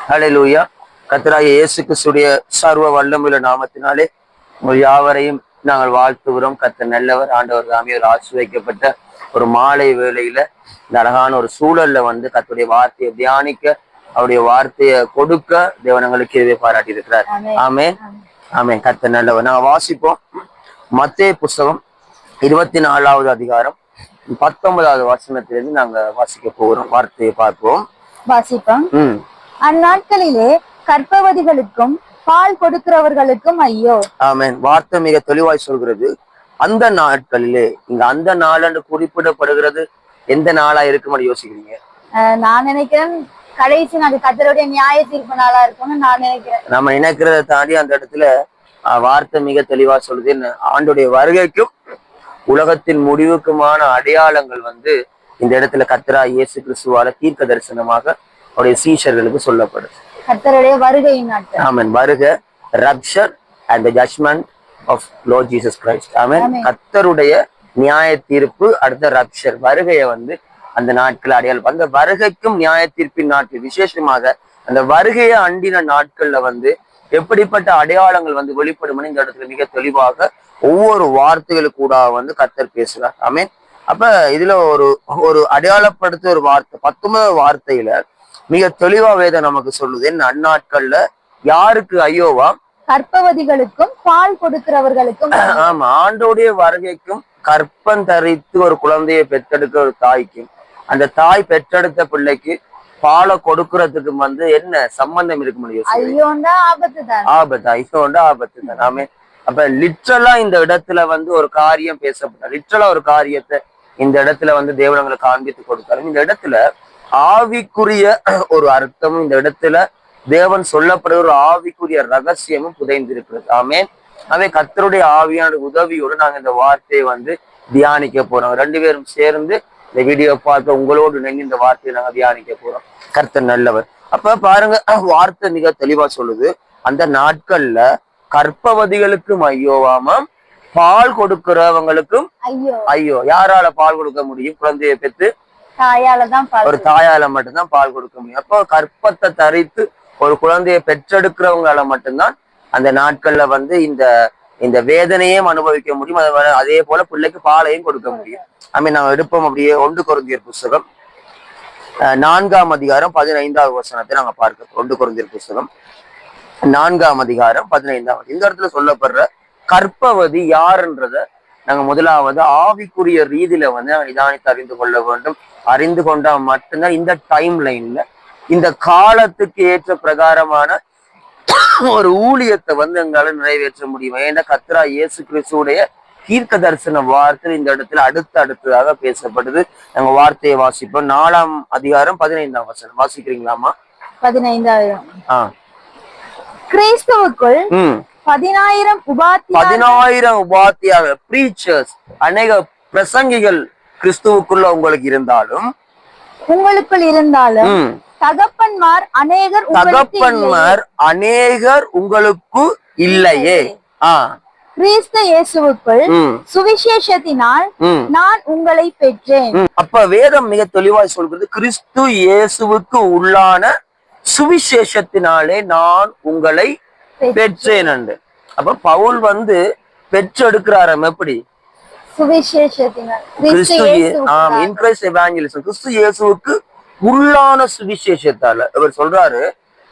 ஹல்லேலூயா. கர்த்தராகிய இயேசு கிறிஸ்துடைய சர்வ வல்லமையுள்ள நாமத்தினாலே உங்கள் யாவரையும் நாங்கள் வாழ்த்துகிறோம். கர்த்தர் நல்லவர். ஆண்டவர் தாமே ஒரு ஆசீர்வதிக்கப்பட்ட ஒரு மாலை வேளையில இந்த அழகான ஒரு சூழல்ல கர்த்தருடைய வார்த்தையை தியானிக்க, அவருடைய வார்த்தையை கொடுக்க தேவனங்களுக்கு இதுவே பாராட்டி இருக்கிறார். ஆமென், ஆமென். கர்த்தர் நல்லவர். நாங்கள் வாசிப்போம். மத்தேயு புஸ்தகம் 24வது அதிகாரம் 19வது வசனத்திலிருந்து நாங்க வாசிக்க போகிறோம். வார்த்தையை பார்ப்போம். வாசிப்போம். அந்நாட்களிலே கர்ப்பவதிகளுக்கும் பால் கொடுக்கிறவர்களுக்கும் ஐயோ. ஆமென். வார்த்தை மிக தெளிவாய் சொல்கிறது. அந்த நாட்களிலே, இங்க அந்த நாள் என்று குறிப்பிடப்படுகிறது. எந்த நாளா இருக்கும்னு யோசிக்கிறீங்க? நான் நினைக்கிறேன் கடைசி நாள், கர்த்தருடைய நியாய தீர்ப்பு நாளா இருக்கும்னு நான் நினைக்கிறேன். நம்ம நினைக்கிறத தாண்டி அந்த இடத்துல வார்த்தை மிக தெளிவா சொல்லுது. ஆண்டுடைய வருகைக்கும் உலகத்தின் முடிவுக்குமான அடையாளங்கள் இந்த இடத்துல கர்த்தராகிய இயேசு கிறிஸ்துவால தீர்க்க தரிசனமாக அவருடைய சீஷர்களுக்கு சொல்லப்படுது. கர்த்தருடைய வருகையின் நாட்கள். ஆமென். வருகை, rapture and the judgment of Lord Jesus Christ. ஆமென். கர்த்தருடைய நியாய தீர்ப்பு, அடுத்த ரப்சர், வருகையை அந்த நாட்கள் அடையாளம். அந்த வருகைக்கும் நியாய தீர்ப்பின் நாட்கள், விசேஷமாக அந்த வருகையை அண்டின நாட்கள்ல எப்படிப்பட்ட அடையாளங்கள் வெளிப்படும் இந்த இடத்துல மிக தெளிவாக ஒவ்வொரு வார்த்தைகளுக்கு கூட கர்த்தர் பேசுறார். ஆமென். அப்ப இதுல ஒரு அடையாளப்படுத்த ஒரு வார்த்தை 19 வார்த்தையில மிக தெளிவா வேதம் நமக்கு சொல்லுது. என்ன? அந்நாட்கள்ல யாருக்கு ஐயோவா? கர்ப்பவதிகளுக்கும் பால் கொடுக்கிறவர்களுக்கும். ஆமா, ஆண்டோடைய வருகைக்கும் கற்பம் தரித்து ஒரு குழந்தையை பெற்றெடுக்க ஒரு தாய்க்கும், அந்த தாய் பெற்றெடுத்த பிள்ளைக்கு பாலை கொடுக்கறதுக்கு என்ன சம்பந்தம் இருக்க முடியும்? ஐயோண்டா ஆபத்து தான். ஆபத்து, ஐயோண்டா ஆபத்து தான். ஆமே. அப்ப லிட்ரலா இந்த இடத்துல ஒரு காரியம் பேசப்பட்ட, லிட்ரலா ஒரு காரியத்தை இந்த இடத்துல தேவனங்களை காண்பித்து கொடுத்தாலும், இந்த இடத்துல ஆவிக்குரிய ஒரு அர்த்தமும், இந்த இடத்துல தேவன் சொல்லப்படுற ஒரு ஆவிக்குரிய ரகசியமும் புதைந்திருக்கிறது. ஆமென். அவை கர்த்தருடைய ஆவியான உதவியோடு நாங்க இந்த வார்த்தையை தியானிக்க போறோம். 2 பேரும் சேர்ந்து இந்த வீடியோ பார்க்க உங்களோடு நின்று இந்த வார்த்தையை நாங்க தியானிக்க போறோம். கர்த்தர் நல்லவர். அப்ப பாருங்க, வார்த்தை மிக தெளிவா சொல்லுது. அந்த நாட்கள்ல கர்ப்பவதிகளுக்கும் ஐயோவாமாம், பால் கொடுக்கிறவங்களுக்கும் ஐயோ. ஐயோ. யாரால பால் கொடுக்க முடியும்? குழந்தையை பெற்று தாயாலதான், ஒரு தாயால மட்டும்தான் பால் கொடுக்க முடியும். அப்போ கற்பத்தை தரித்து ஒரு குழந்தையை பெற்றெடுக்கிறவங்களால மட்டும்தான் அந்த நாட்கள்ல இந்த வேதனையும் அனுபவிக்க முடியும். அதே போல பிள்ளைக்கு பாலையும் கொடுக்க முடியும். நாங்க எடுப்போம் அப்படியே 1 கொரிந்தியர் புஸ்தகம் 4ஆம் அதிகாரம் 15வது வசனத்தை நாங்க பார்க்கிறோம். 1 கொரிந்தியர் புஸ்தகம் 4ஆம் அதிகாரம் 15வது. இந்த இடத்துல சொல்லப்படுற கர்ப்பவதி யாருன்றத நாங்க முதலாவது ஆவிக்குரிய ரீதியில நிதானித்து அறிந்து கொள்ள வேண்டும். அறிந்து கொண்டா மட்டும்தான் இந்த டைம் லைன்ல, இந்த காலத்துக்கு ஏற்ற பிரகாரமான ஒரு ஊழியத்தை எங்களால நிறைவேற்ற முடியும். ஏன்னா கர்த்தராகிய இயேசு கிறிஸ்துவுடைய தீர்க்க தரிசன வார்த்தை இந்த இடத்துல அடுத்ததாக பேசப்படுது. நாங்க வார்த்தையை வாசிப்போம். 4ஆம் அதிகாரம் 15ஆம் வசனம் வாசிக்கிறீங்களாமா? 15. கிறிஸ்துவுக்குள் 10,000 உபாத்தியாக பிரீச்சர்ஸ், அநேக பிரசங்கிகள் கிறிஸ்துவுக்குள்ள உங்களுக்கு இருந்தாலும், உங்களுக்குள் இருந்தாலும் தகப்பன்மார் அநேகர் உங்களுக்கு இல்லையே. கிறிஸ்து இயேசுவுக்குள் சுவிசேஷத்தினால் நான் உங்களை பெற்றேன். அப்ப வேதம் மிக தெளிவாய் சொல்கிறது, கிறிஸ்து இயேசுவுக்கு உள்ளான சுவிசேஷத்தினாலே நான் உங்களை பெற்றேன் என்று. அப்ப பவுல் பெற்றெடுக்கிறாராம். எப்படி? சுவிசேஷத்தினால். கிறிஸ்து இயேசுவுக்கு உள்ளான சுவிசேஷத்தால இவர் சொல்றாரு.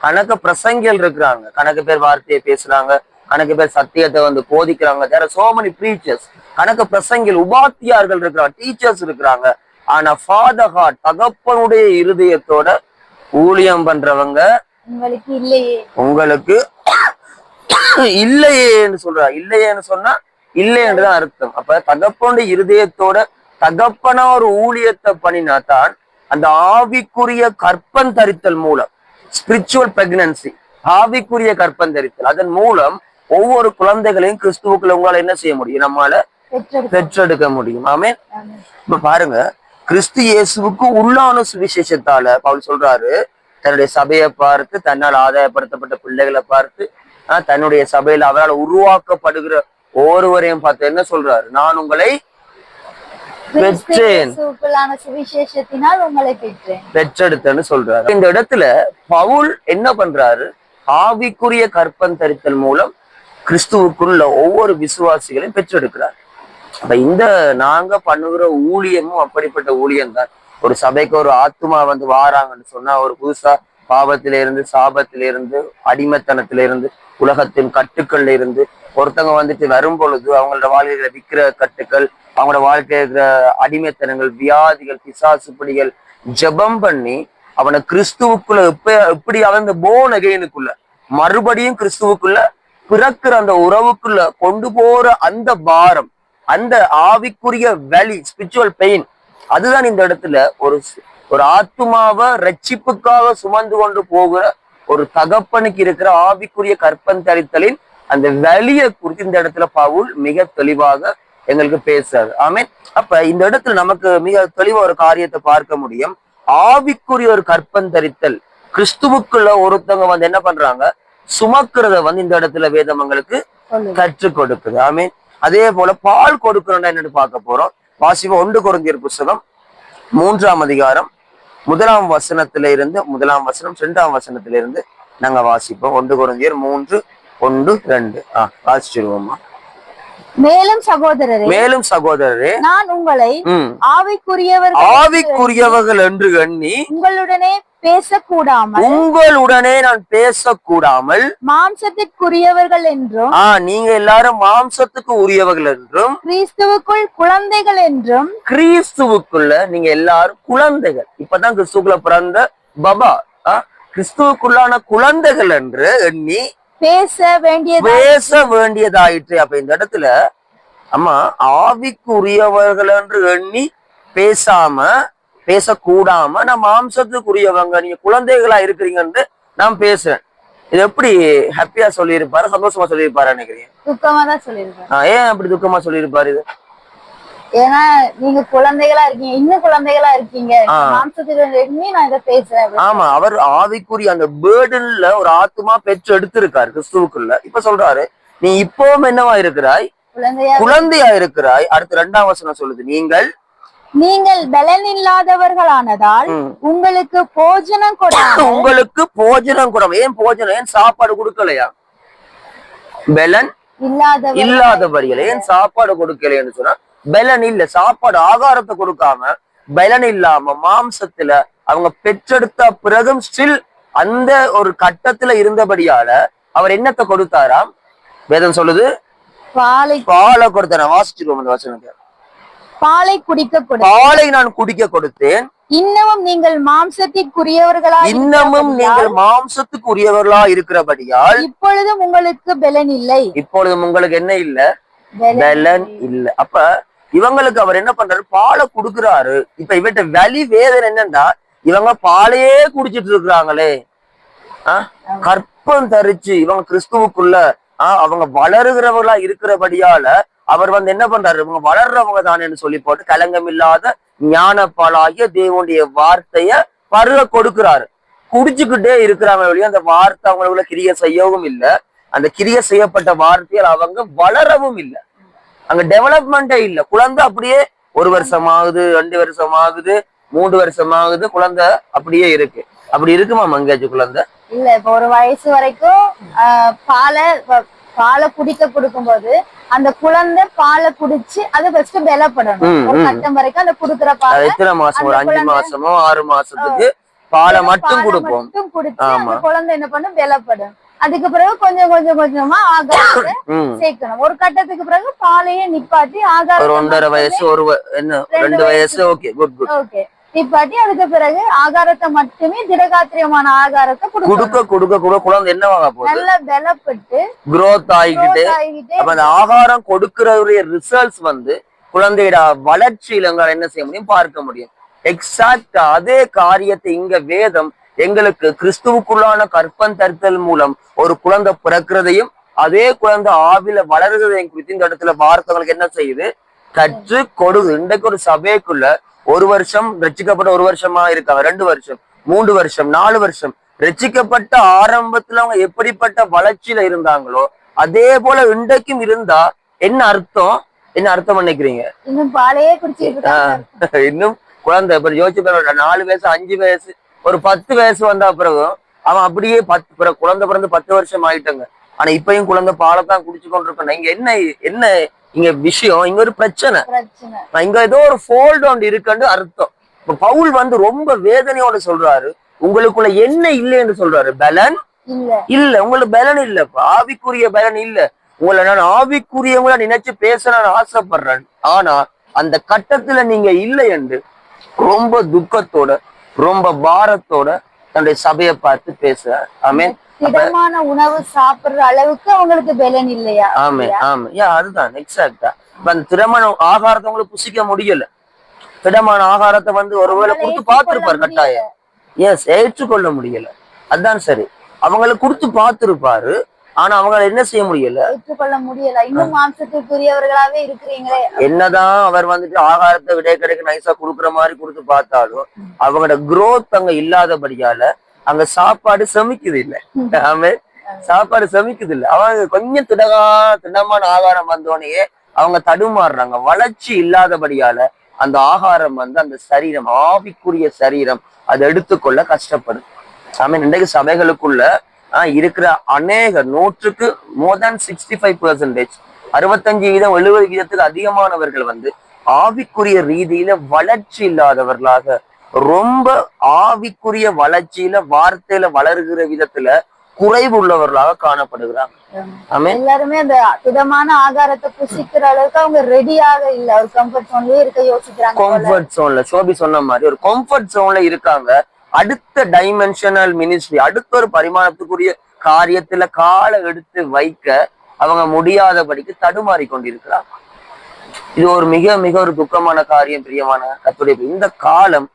கணக்கு பிரசங்கிகள் இருக்கிறாங்க, கணக்கு பேர் வார்த்தையை பேசுறாங்க, கணக்கு பேர் சத்தியத்தை போதிக்கிறாங்க. there are so many preachers. கணக்கு பிரசங்கிகள், உபாத்தியார்கள் இருக்கிறாங்க, டீச்சர்ஸ் இருக்கிறாங்க. ஆனா ஃபாதர் ஹார்ட், தகப்பனுடைய இருதயத்தோட ஊழியம் பண்றவங்க உங்களுக்கு இல்லையேன்னு சொல்றாரு. இல்லையேன்னு சொன்னா இல்லை என்றுதான் அர்த்தம். அப்ப தகப்பனுடைய இருதயத்தோட தகப்பனா ஒரு ஊழியத்தை பண்ணினா தான் அந்த ஆவிக்குரிய கற்பன் தரித்தல் மூலம், ஸ்பிரிச்சுவல் பிரெக்னன்சி, ஆவிக்குரிய கற்பன் தரித்தல், அதன் மூலம் ஒவ்வொரு குழந்தைகளையும் கிறிஸ்துவுக்குள்ள உங்களால என்ன செய்ய முடியும்? நம்மளால பெற்றெடுக்க முடியும். ஆமென். இப்ப பாருங்க, கிறிஸ்து இயேசுவுக்கு உள்ளான சுவிசேஷத்தால பவுல் சொல்றாரு, தன்னுடைய சபையை பார்த்து, தன்னால் ஆதாயப்படுத்தப்பட்ட பிள்ளைகளை பார்த்து, தன்னுடைய சபையில அவரால் உருவாக்கப்படுகிற ஒவ்வொருவரையும் பார்த்து என்ன சொல்றாரு? நான் உங்களை பெற்றேன், சுவிசேஷத்தினால் உங்களை பெற்றேன், பெற்றெடுத்தேன்னு சொல்றாரு. இந்த இடத்துல பவுல் என்ன பண்றாரு? ஆவிக்குரிய கற்பந்தரித்தல் மூலம் கிறிஸ்துவுக்குள்ள ஒவ்வொரு விசுவாசிகளையும் பெற்றெடுக்கிறார். அப்ப இந்த நாங்க பண்ணுகிற ஊழியமும் அப்படிப்பட்ட ஊழியம் தான். ஒரு சபைக்கு ஒரு ஆத்துமா வந்து வாராங்கன்னு சொன்னா, ஒரு புதுசா பாவத்திலிருந்து, சாபத்திலிருந்து, அடிமைத்தனத்திலிருந்து, உலகத்தின் கட்டுக்கள்ல இருந்து ஒருத்தவங்க வந்துட்டு வரும் பொழுது அவங்களோட வாழ்க்கைகளை விற்கிற கட்டுக்கள், அவங்களோட வாழ்க்கையில அடிமைத்தனங்கள், வியாதிகள், பிசாசு பிடிகள் ஜெபம் பண்ணி அவனை கிறிஸ்துவுக்குள்ள எப்படி அவன் இந்த போன் அகைனுக்குள்ள மறுபடியும் கிறிஸ்துவுக்குள்ள பிறக்கிற அந்த உறவுக்குள்ள கொண்டு போற அந்த பாரம், அந்த ஆவிக்குரிய வலி, ஸ்பிரிச்சுவல் பெயின், அதுதான் இந்த இடத்துல ஒரு ஆத்துமாவை ரட்சிப்புக்காக சுமந்து கொண்டு போகிற ஒரு தகப்பனுக்கு இருக்கிற ஆவிக்குரிய கற்பந்தரித்தலின் அந்த வலியை குறித்து இந்த இடத்துல பவுல் மிக தெளிவாக எங்களுக்கு பேசுறாரு. ஆமென். அப்ப இந்த இடத்துல நமக்கு மிக தெளிவா ஒரு காரியத்தை பார்க்க முடியும். ஆவிக்குரிய ஒரு கற்பந்தரித்தல் கிறிஸ்துவுக்குள்ள ஒருத்தவங்க வந்து என்ன பண்றாங்க? சுமக்கிறத வந்து இந்த இடத்துல வேதமங்களுக்கு கற்றுக் கொடுக்குது. ஆமென். அதே போல பால் கொடுக்கணும்னா என்னன்னு பார்க்க போறோம். வாசிப்போம். 1 கொரிந்தியர் புத்தகம் 3ஆம் அதிகாரம் 1ஆம் வசனத்தில இருந்து 1ஆம் வசனம் 2ஆம் வசனத்தில இருந்து நாங்க வாசிப்போம். 1 கொரிந்தியர் 3, 1, 2 வாசிச்சிருவோமா? மேலும் சகோதரரே நான் உங்களை ஆவிக்குரியவர்கள் என்று எண்ணி உங்களுடனே நான் பேசக்கூடாமல் மாம்சத்திற்குரியவர்கள் என்றும் நீங்க எல்லாரும் மாம்சத்துக்கு உரியவர்கள் என்றும் கிறிஸ்துவுக்குள் குழந்தைகள் என்றும் கிறிஸ்துவுக்குள்ள நீங்க எல்லாரும் குழந்தைகள், இப்பதான் கிறிஸ்துக்குள்ள பிறந்த பபா கிறிஸ்துவுக்குள்ளான குழந்தைகள் என்று எண்ணி பேச வேண்டியதாயிற்று. அப்ப இந்த இடத்துல அம்மா ஆவிக்குரியவர்கள் என்று எண்ணி பேசக்கூடாம நான் மாம்சத்துக்குரியவங்க, நீங்க குழந்தைகளா இருக்கிறீங்கன்னு நான் பேசுறேன். இது எப்படி ஹாப்பியா சொல்லியிருப்பாரு, சந்தோஷமா சொல்லியிருப்பாரு நினைக்கிறீங்க? துக்கமா தான் சொல்லியிருப்பாரு. ஏன் அப்படி துக்கமா சொல்லியிருப்பாரு இது? ஏன்னா நீங்க குழந்தைகளா இருக்கீங்க, இன்னும் குழந்தைகளா இருக்கீங்க, மாம்சத்துக்கு நான் இதை பேசுறேன். ஆமா, அவர் ஆவிக்குரிய அந்த பேர்டன்ல ஒரு ஆத்துமா பெற்று எடுத்திருக்காரு கிறிஸ்துவுக்குள்ள. இப்ப சொல்றாரு, நீ இப்பவும் என்னவா இருக்கிறாய்? குழந்தையா இருக்கிறாய். அடுத்து 2ஆம் வசனம் சொல்லுது, நீங்கள் பலன் இல்லாதவர்களானதால் உங்களுக்கு போஜனம் கொடாம. ஏன் போஜனம்? ஏன் சாப்பாடு கொடுக்கலையா? பலன் இல்லாதவர்கள் ஏன் சாப்பாடு கொடுக்கலைன்னு சொன்னா, பலன் இல்ல, சாப்பாடு ஆகாரத்தை கொடுக்காம பலன் இல்லாம மாம்சத்துல அவங்க பெற்றெடுத்த பிறகும் ஸ்டில் அந்த ஒரு கட்டத்துல இருந்தபடியால அவர் என்னத்தை கொடுத்தாராம்? வேதம் சொல்லுது பாலை கொடுத்தார. வாசிச்சிருவோம் அந்த வசனத்தை. பாலை நான் குடிக்க கொடுத்தேன், இன்னமும் நீங்கள் மாம்சத்துக்குரியவர்களா இருக்கிறபடியால் இப்பொழுதும் உங்களுக்கு பலன் இல்லை. இப்பொழுதும் உங்களுக்கு என்ன இல்ல? பலன் இல்ல. அப்ப இவங்களுக்கு அவர் என்ன பண்றாரு? பாலை கொடுக்குறாரு. இப்ப இவட்ட வலி வேதனை என்னன்னா, இவங்க பாலையே குடிச்சிட்டு இருக்கிறாங்களே, கற்பம் தரிச்சு இவங்க கிறிஸ்துவுக்குள்ள அவங்க வளருகிறவர்களா இருக்கிறபடியால அவர் வந்து என்ன பண்றாரு? இவங்க வளர்றவங்க தானேன்னு சொல்லி போட்டு கலங்கம் இல்லாத ஞானப்பாலாகிய தேவனுடைய வார்த்தைய பருக கொடுக்கிறாரு. குடிச்சுக்கிட்டே இருக்கிறாங்க வழியா அந்த வார்த்தை அவங்களுக்குள்ள கிரிய செய்யவும் இல்லை. அந்த கிரிய செய்யப்பட்ட வார்த்தையால் அவங்க வளரவும் இல்லை. அங்க டெவலப்மெண்டே இல்லை. குழந்தை அப்படியே 1 வருஷம் ஆகுது, 2 வருஷம் ஆகுது, 3 வருஷம் ஆகுது, குழந்தை அப்படியே இருக்கு. அப்படி இருக்குமா மங்கேஜ் குழந்தை? இல்ல, இப்ப 1 வயசு வரைக்கும் பாலை குடிக்க கொடுக்கும்போது அந்த குழந்தை பாலை குடிச்சு அது ஃபர்ஸ்ட் பலப்படணும். ஒரு கட்டம் வரைக்கும் அந்த குடுக்குற பால் எத்தனை மாசம்? ஒரு 5 மாசமோ 6 மாசத்துக்கு பாலை மட்டும் கொடுப்போம். அந்த குழந்தை என்ன பண்ணும்? பலப்படும். அதுக்கு பிறகு கொஞ்சம் கொஞ்சமா ஆகாரத்தை சேர்க்கணும். ஒரு கட்டத்துக்கு பிறகு பாலையே நிப்பாட்டி ஆகாரம் 1.5 வயசு 2 வயசு ஓகே நிப்பாட்டி அதுக்கு பிறகு ஆகாரத்தை மட்டுமே திடகாத்திரியமான ஆகாரத்தை கொடுக்க குழந்தை என்னவாக போகுது? நல்லா பலப்பட்டு growth ஆகிக்கிட்டு அப்ப அந்த ஆகாரம் கொடுக்கிறவருடைய ரிசல்ட்ஸ் வந்து குழந்தையோட வளர்ச்சியில என்ன செய்ய முடியும்? பார்க்க முடியும். எக்ஸாக்டா அதே காரியத்தை இங்க வேதம் எங்களுக்கு கிறிஸ்துவுக்குள்ளான கற்பந்தரித்தல் மூலம் ஒரு குழந்தை பிறக்கிறதையும் அதே குழந்தை ஆவில வளர்கிறதையும் குறித்து இந்த இடத்துல வார்த்தைகளுக்கு என்ன செய்யுது? கற்று கொடுது. இன்றைக்கு ஒரு சபைக்குள்ள 1 வருஷம் ரட்சிக்கப்பட்ட 1 வருஷமா இருக்காங்க, 2 வருஷம், 3 வருஷம், 4 வருஷம் ரட்சிக்கப்பட்ட ஆரம்பத்துல அவங்க எப்படிப்பட்ட வளர்ச்சியில இருந்தாங்களோ அதே போல இன்றைக்கும் இருந்தா என்ன அர்த்தம்? என்ன அர்த்தம் பண்ணிக்கிறீங்க? இன்னும் பாலையே குடிச்சிட்டு இருக்காங்க. இன்னும் குழந்தை இப்ப யோசிச்சு பாருங்க, 4 வயசு 5 வயசு ஒரு 10 வயசு வந்தா பிறகும் அவன் அப்படியே குழந்தை பிறந்து 10 வருஷம் ஆயிட்டங்க. ஆனா இப்பயும் குழந்தை பாலைத்தான் குடிச்சு கொண்டு இருக்கணும். இங்க என்ன என்ன இங்க விஷயம், இங்க ஒரு பிரச்சனை, இங்க ஏதோ ஒரு ஃபோல்ட் ஒன்று இருக்குன்னு அர்த்தம். இப்ப பவுல் வந்து ரொம்ப வேதனையோட சொல்றாரு, உங்களுக்குள்ள என்ன இல்லைன்னு சொல்றாரு, பலன் இல்ல, உங்களுக்கு பலன் இல்லப்பா, ஆவிக்குரிய பலன் இல்ல. உங்களை நான் ஆவிக்குரியவங்கள நினைச்சு பேச நான் ஆசைப்படுறேன், ஆனா அந்த கட்டத்துல நீங்க இல்லை என்று ரொம்ப துக்கத்தோட ரொம்ப பாரத்தோட தன்னுடைய சபையை பார்த்து பேசுறார். ஆமென். திடமான உணவு சாப்பிடுற அளவுக்கு அவங்களுக்கு பலன் இல்லையா? ஆமே ஆமா, அதுதான் எக்ஸாக்டா. அந்த திடமான ஆகாரத்தை உங்களுக்கு புசிக்க முடியல. திடமான ஆகாரத்தை வந்து ஒருவேளை கொடுத்து பார்த்திருப்பாரு கட்டாயம், ஏற்றுக்கொள்ள முடியல. அதுதான் சரி, அவங்களுக்கு கொடுத்து பார்த்திருப்பாரு, ஆனா அவங்களை என்ன செய்ய முடியல, ஏற்றுக்கொள்ள முடியல. இன்னும் மாம்சத்துக்குரியவர்களாவே இருக்கிறீங்களே. என்னதான் அவர் வந்துட்டு ஆகாரத்தை விட கிடைக்க நைஸா குடுக்குற மாதிரி கொடுத்து பார்த்தாலும் அவங்களோட குரோத் அங்க இல்லாதபடியால அங்க சாப்பாடு செமிக்குது இல்ல. ஆமே, சாப்பாடு செமிக்குது இல்ல. அவங்க கொஞ்சம் திடமான ஆகாரம் வந்தோடனே அவங்க தடுமாறுறாங்க. வளர்ச்சி இல்லாதபடியால அந்த ஆகாரம் வந்து அந்த சரீரம், ஆவிக்குரிய சரீரம் அதை எடுத்துக்கொள்ள கஷ்டப்படுது. ஆமே, இன்றைக்கு சபைகளுக்குள்ள இருக்கிற அநேக 100க்கு more than 65%, 65% 70% அதிகமானவர்கள் வந்து ஆவிக்குரிய ரீதியில வளர்ச்சி இல்லாதவர்களாக, ரொம்ப ஆவிக்குரிய வளர்ச்சியில வார்த்தையில வளர்கிற விதத்துல குறைவு உள்ளவர்களாக காணப்படுகிறாங்க. எல்லாருமே அந்த திடமான ஆகாரத்தை புசிக்கிற அளவுக்கு அவங்க ரெடியாக இல்ல, ஒரு கம்ஃபர்ட் ஜோன்லயே இருக்க யோசிக்கிறாங்க. கம்ஃபர்ட் ஜோன்ல சோபி சொன்ன மாதிரி ஒரு கம்ஃபர்ட் ஜோன்ல இருக்காங்க. அடுத்த டைமென்ஷனல் மினிஸ்ட்ரி, அடுத்த ஒரு பரிமாணத்துக்குரிய காரியத்துல காலை எடுத்து வைக்க அவங்க முடியாதபடிக்கு தடுமாறி கொண்டிருக்கிறாங்க. இது ஒரு மிக மிக ஒரு துக்கமான காரியம். பிரியமான கர்த்தருடைய இந்த காலம்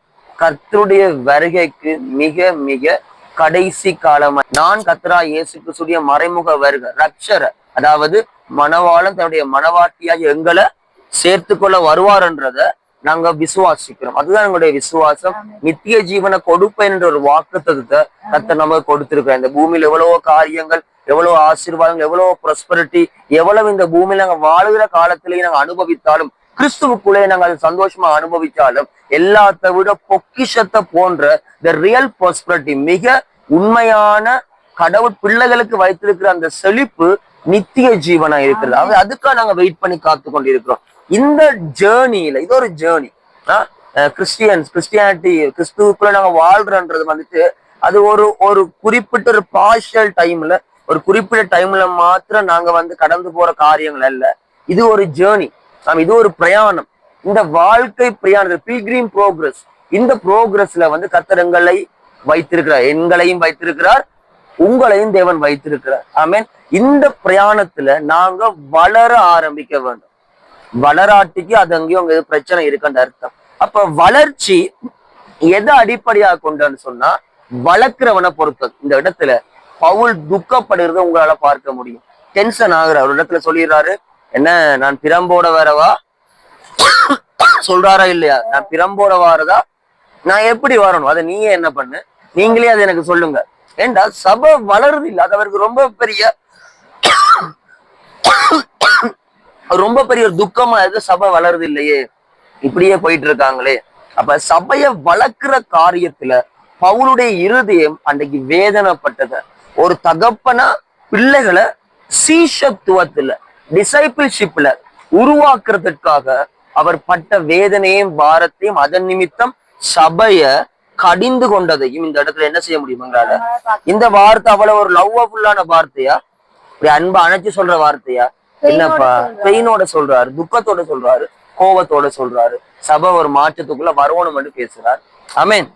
கர்த்தருடைய வருகைக்கு மிக மிக கடைசி காலம். நான் கர்த்தரா இயேசு கிறிஸ்துவின் மறைமுக வருகை, ரட்சர, அதாவது மணவாளன் தன்னுடைய மணவாட்டியாக எங்களை சேர்த்துக்கொள்ள வருவார்ன்றத நாங்க விசுவாசிக்கிறோம். அதுதான் எங்களுடைய விசுவாசம். நித்திய ஜீவனை கொடுப்பேன் என்ற ஒரு வாக்குத்தத்தத்தை கர்த்தர் நமக்கு கொடுத்திருக்கிறோம். இந்த பூமியில எவ்வளவோ காரியங்கள், எவ்வளவு ஆசீர்வாதங்கள், எவ்வளவு ப்ராஸ்பரிட்டி, எவ்வளவு இந்த பூமியில நாங்க வாழுகிற காலத்திலேயே நாங்க அனுபவித்தாலும், கிறிஸ்துவுக்குள்ளே நாங்க அதை சந்தோஷமா அனுபவிச்சாலும், எல்லாத்த விட பொக்கிஷத்தை போன்ற த ரியல் ப்ராஸ்பரிட்டி, மிக உண்மையான கடவுள் பிள்ளைகளுக்கு வைத்திருக்கிற அந்த செழிப்பு நித்திய ஜீவனா இருக்கிறது. அதுக்காக நாங்க வெயிட் பண்ணி காத்து கொண்டிருக்கிறோம். இந்த ஜேர்னியில இது ஒரு ஜேர்னி. கிறிஸ்டியானிட்டி, கிறிஸ்துவுக்குள்ள நாங்க வாழ்றோன்றது வந்துட்டு அது ஒரு குறிப்பிட்ட ஒரு பார்ஷியல் டைம்ல, ஒரு குறிப்பிட்ட டைம்ல மாத்திரம் நாங்க வந்து கடந்து போற காரியங்கள் அல்ல. இது ஒரு ஜேர்னி, இது ஒரு பிரயாணம். இந்த வாழ்க்கை பிரயாணம், பில்கிரிம் ப்ரோக்ரஸ். இந்த ப்ரோக்ரஸ்ல வந்து கர்த்தர் எங்களை வைத்திருக்கிறார், எங்களையும் வைத்திருக்கிறார், உங்களையும் தேவன் வைத்திருக்கிறார். ஆமென். இந்த பிரயாணத்துல நாங்க வளர ஆரம்பிக்க வேண்டும். வளராட்டிக்கு அது அங்கேயும் அங்க பிரச்சனை இருக்குன்ற அர்த்தம். அப்ப வளர்ச்சி எதை அடிப்படையாக கொண்டான்னு சொன்னா வளர்க்கிறவனை பொறுத்தது. இந்த இடத்துல பவுல் துக்கப்படுறத உங்களால பார்க்க முடியும். டென்ஷன் ஆகுற ஒரு இடத்துல சொல்லிடுறாரு, என்ன நான் பிரம்போட வரவா சொல்றாரா இல்லையா? நான் பிரம்போட வாரதா, நான் எப்படி வரணும், அதை நீயே என்ன பண்ணு, நீங்களே அதை எனக்கு சொல்லுங்க. ஏண்டா சபை வளருது இல்லை, அது அவருக்கு ரொம்ப பெரிய ஒரு துக்கமா இருக்கு. சபை வளருது இல்லையே, இப்படியே போயிட்டு இருக்காங்களே. அப்ப சபையை வளர்க்கிற காரியத்துல பவுலுடைய இருதயம் அன்றைக்கு வேதனைப்பட்டது. ஒரு தகப்பனா பிள்ளைகளை சீஷத்துவத்துல, டிசைபிள்ஷிப்ல உருவாக்குறதுக்காக அவர் பட்ட வேதனையும் பாரத்தையும், அதன் நிமித்தம் சபைய கடிந்து கொண்டதையும் இந்த இடத்துல என்ன செய்ய முடியுமாங்கிறால. இந்த வார்த்தை அவ்வளவு ஒரு லவ்வபுல்லான வார்த்தையா, இப்படி அன்பா அணைச்சு சொல்ற வார்த்தையா? என்னப்பா, பெயினோட சொல்றாரு, துக்கத்தோட சொல்றாரு, கோபத்தோட சொல்றாரு. சபை ஒரு மாற்றத்துக்குள்ள வரணும் பேசுறாரு. ஆமென்.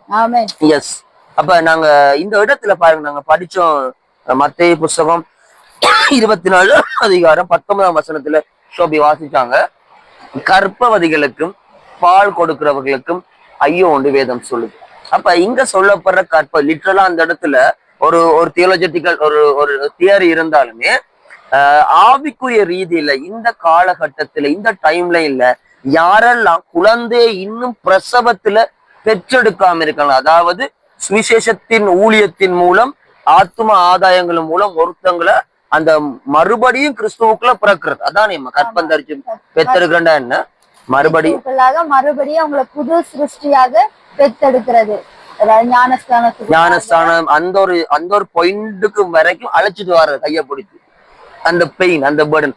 எஸ். அப்ப நாங்க இந்த இடத்துல பாருங்க, நாங்க படிச்சோம் மத்தேயு புஸ்தகம் 24 அதிகாரம் 19ஆம் வசனத்துல சோபி வாசிச்சாங்க, கற்பவதிகளுக்கும் பால் கொடுக்கிறவர்களுக்கும் ஐயோ ஒன்று வேதம் சொல்லுது. அப்ப இங்க சொல்லப்படுற லிட்டரலா அந்த இடத்துல ஒரு தியோலஜிக்கல் ஒரு தியரி இருந்தாலுமே ஆவிக்குரிய ரீதியில இந்த காலகட்டத்துல, இந்த டைம்ல இல்ல, யாரெல்லாம் குழந்தையை இன்னும் பிரசவத்துல பெற்றெடுக்காம இருக்காங்க, அதாவது சுவிசேஷத்தின் ஊழியத்தின் மூலம், ஆத்ம ஆதாயங்கள் மூலம் ஒருத்தங்களை அந்த மறுபடியும் கிறிஸ்துவுக்குள்ள பிறக்கிறது. அதான் கற்பம் தரிச்சு பெத்தெடுக்கிறா என்ன மறுபடியும் மறுபடியும் அவங்களை புது சிருஷ்டியாக பெத்தெடுக்கிறது. ஞானஸ்தானம் அந்த ஒரு பாயிண்ட்டுக்கு வரைக்கும் அழைச்சிட்டு வர்றது, கையை பிடிச்சு அந்த பெயின் அந்த பேர்டன்.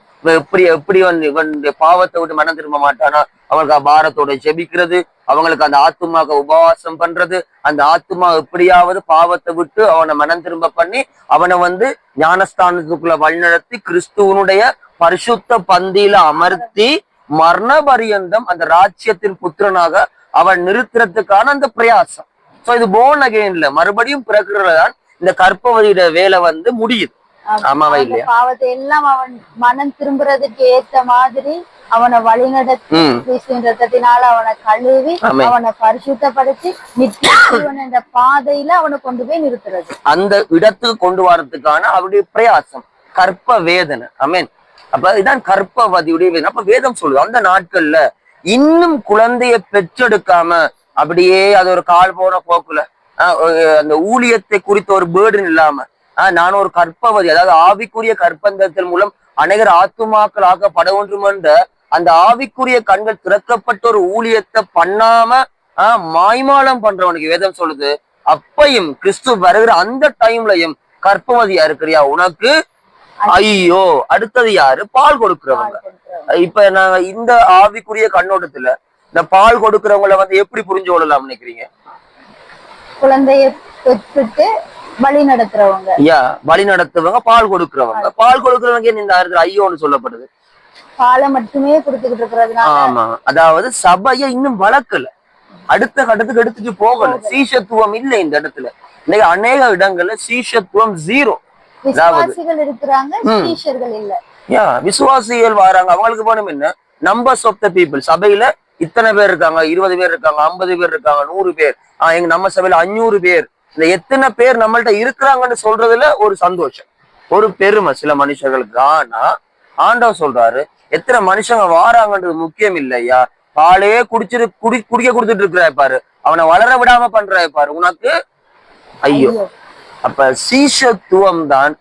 எப்படி வந்து பாவத்தை விட்டு மனம் திரும்ப மாட்டானா, அவங்களுக்கு பாரத்தோட ஜெபிக்கிறது, அவங்களுக்கு அந்த ஆத்துமாக உபவாசம் பண்றது, அந்த ஆத்துமா எப்படியாவது பாவத்தை விட்டு அவனை மனம் திரும்ப பண்ணி அவனை வந்து ஞானஸ்தானத்துக்குள்ள வழிநடத்தி கிறிஸ்துவனுடைய பரிசுத்த பந்தியில அமர்த்தி மரண பரியந்தம் அந்த ராஜ்யத்தின் புத்திரனாக அவன் நிறுத்துறதுக்கான அந்த பிரயாசம். சோ இது போர்ன் அகைன்ல மறுபடியும் பிறகுறதுதான் இந்த கற்பவதியோட வேலை வந்து முடியுது. ஆமாவா இல்லையா? பாவத்தை எல்லாம் அவன் மனம் திரும்புறதுக்கு ஏத்த மாதிரி அவனை வழிநடத்தி ரத்தத்தினால அவனை கழுவி அவனை பரிசுத்தப்படுத்தி நித்திய ஜீவன் என்ற பாதையில அவனை கொண்டு போய் நிறுத்துறது, அந்த இடத்துக்கு கொண்டு வரதுக்கான அவருடைய பிரயாசம் கற்ப வேதனை. ஆமென். அப்ப இதான் கற்பவதியுடைய வேதனை. அப்ப வேதம் சொல்லுது அந்த நாட்கள்ல இன்னும் குழந்தைய பெற்றெடுக்காம அப்படியே அது ஒரு கால் போன போக்குல அந்த ஊழியத்தை குறித்த ஒரு பேர்டன் இல்லாம நான் ஒரு கற்பவதி, அதாவது ஆவிக்குரிய கற்பந்தத்தின் மூலம் அநேகர் ஆத்துமாக்கள் ஆக்கப்பட வேண்டும் என்ற அந்த ஆவிக்குரிய கண்கள் திறக்கப்பட்ட ஒரு ஊழியத்தை பண்ணாம மாய்மாலம் பண்றவனுக்கு வேதம் சொல்லுது அப்பையும் கிறிஸ்து வருகிற அந்த டைம்லயும் கற்பவதியா இருக்கிறியா உனக்கு ஐயோ. அடுத்தது யாரு? பால் கொடுக்கிறவங்க. இப்ப நாங்க இந்த ஆவிக்குரிய கண்ணோட்டத்துல இந்த பால் கொடுக்கிறவங்களை வந்து எப்படி புரிஞ்சு கொள்ளலாம் நினைக்கிறீங்க? குழந்தைய பெற்றுட்டு வழி நடத்துறவங்க, வழி நடத்துவங்க, பால் கொடுக்கிறவங்க. பால் கொடுக்கிறவங்க இந்த ஐயோன்னு சொல்லப்படுது, பாலை மட்டுமே கொடுத்துக்கிட்டு இருக்கிறதுனால. ஆமா, அதாவது சபையை இன்னும் வளர்க்கல, அடுத்த கட்டத்துக்கு எடுத்துட்டு போகல, சீஷத்துவம் இல்லை இந்த இடத்துல. இன்னைக்கு அநேக இடங்கள்ல சீஷத்துவம் ஜீரோ. விசுவாசிகள் இருக்கிறாங்க, சீஷர்கள் இல்ல. விசுவாசிகள் வராங்க, அவங்களுக்கு போனோம் என்ன நம்பர்ஸ் ஆஃப் த பீப்புள். சபையில இத்தனை பேர் இருக்காங்க, 20 பேர் இருக்காங்க, 50 பேர் இருக்காங்க, 100 பேர், எங்க நம்ம சபையில 500 பேர். இந்த எத்தனை பேர் நம்மள்ட்ட இருக்கிறாங்கன்னு சொல்றதுல ஒரு சந்தோஷம், ஒரு பெருமை சில மனுஷர்களுக்கு. ஆனா ஆண்டவர் சொல்றாரு எத்தனை மனுஷங்க வாராங்கன்றது முக்கியம் இல்லையா, பாலையே குடிக்க கொடுத்துட்டு இருக்கிறாய் பாரு, அவனை வளர விடாம பண்றாய் பாரு உனக்கு ஐயோ. அப்ப சீஷத்துவம் தான்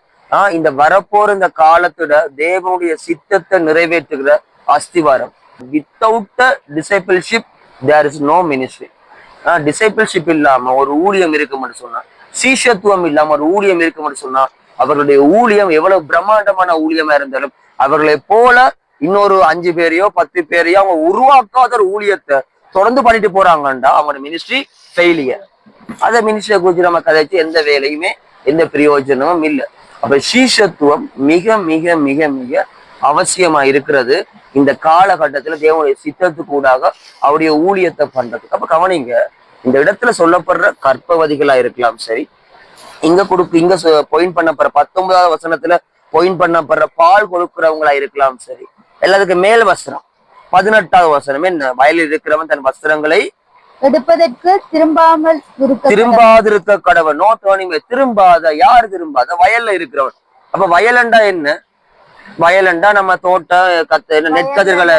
இந்த வரப்போற இந்த காலத்தோட தேவனுடைய சித்தத்தை நிறைவேற்றுகிற அஸ்திவாரம். Without discipleship there is no ministry. Discipleship இல்லாம ஒரு ஊழியம் இருக்கும்னு சொன்னா, சீஷத்துவம் இல்லாம ஒரு ஊழியம் இருக்கும்னு சொன்னா, அவர்களுடைய ஊழியம் எவ்வளவு பிரம்மாண்டமான ஊழியமா இருந்தாலும் அவர்களை போல இன்னொரு 5 பேரையோ 10 பேரையோ அவங்க உருவாக்காத ஒரு ஊழியத்தை தொடர்ந்து பண்ணிட்டு போறாங்கண்டா அவங்களோட மினிஸ்ட்ரி ஃபெயிலியர். அதை மினிஸ்ட்ரியை குறித்து நம்ம கதைச்சு எந்த வேலையுமே எந்த பிரயோஜனமும் இல்லை. அப்ப சீஷத்துவம் மிக மிக மிக மிக அவசியமா இருக்கிறது இந்த காலகட்டத்துல தேவனுடைய சித்தத்துக்கு கூடாக அவருடைய ஊழியத்தை பண்றதுக்கு. அப்ப கவனிங்க, இந்த இடத்துல சொல்லப்படுற கற்பவதிகளா இருக்கலாம் சரி, இங்க பாயிண்ட் பண்ணப்படுற 19வது வசனத்துல பாயிண்ட் பண்ணப்படுற பால் கொடுக்கிறவங்களா இருக்கலாம் சரி, எல்லாத்துக்கும் மேல் வஸ்திரம் 18வது வசனம் என்ன, வயலில் இருக்கிறவன் தன் வஸ்திரங்களை எடுப்பதற்கு திரும்பாதிருக்க கடவன். No turning. திரும்பாத, யாரு திரும்பாத? வயல்ல இருக்கிறவன். அப்ப வயலண்டா என்ன? வயலண்டா நம்ம தோட்டம் நெற்கதிர்களை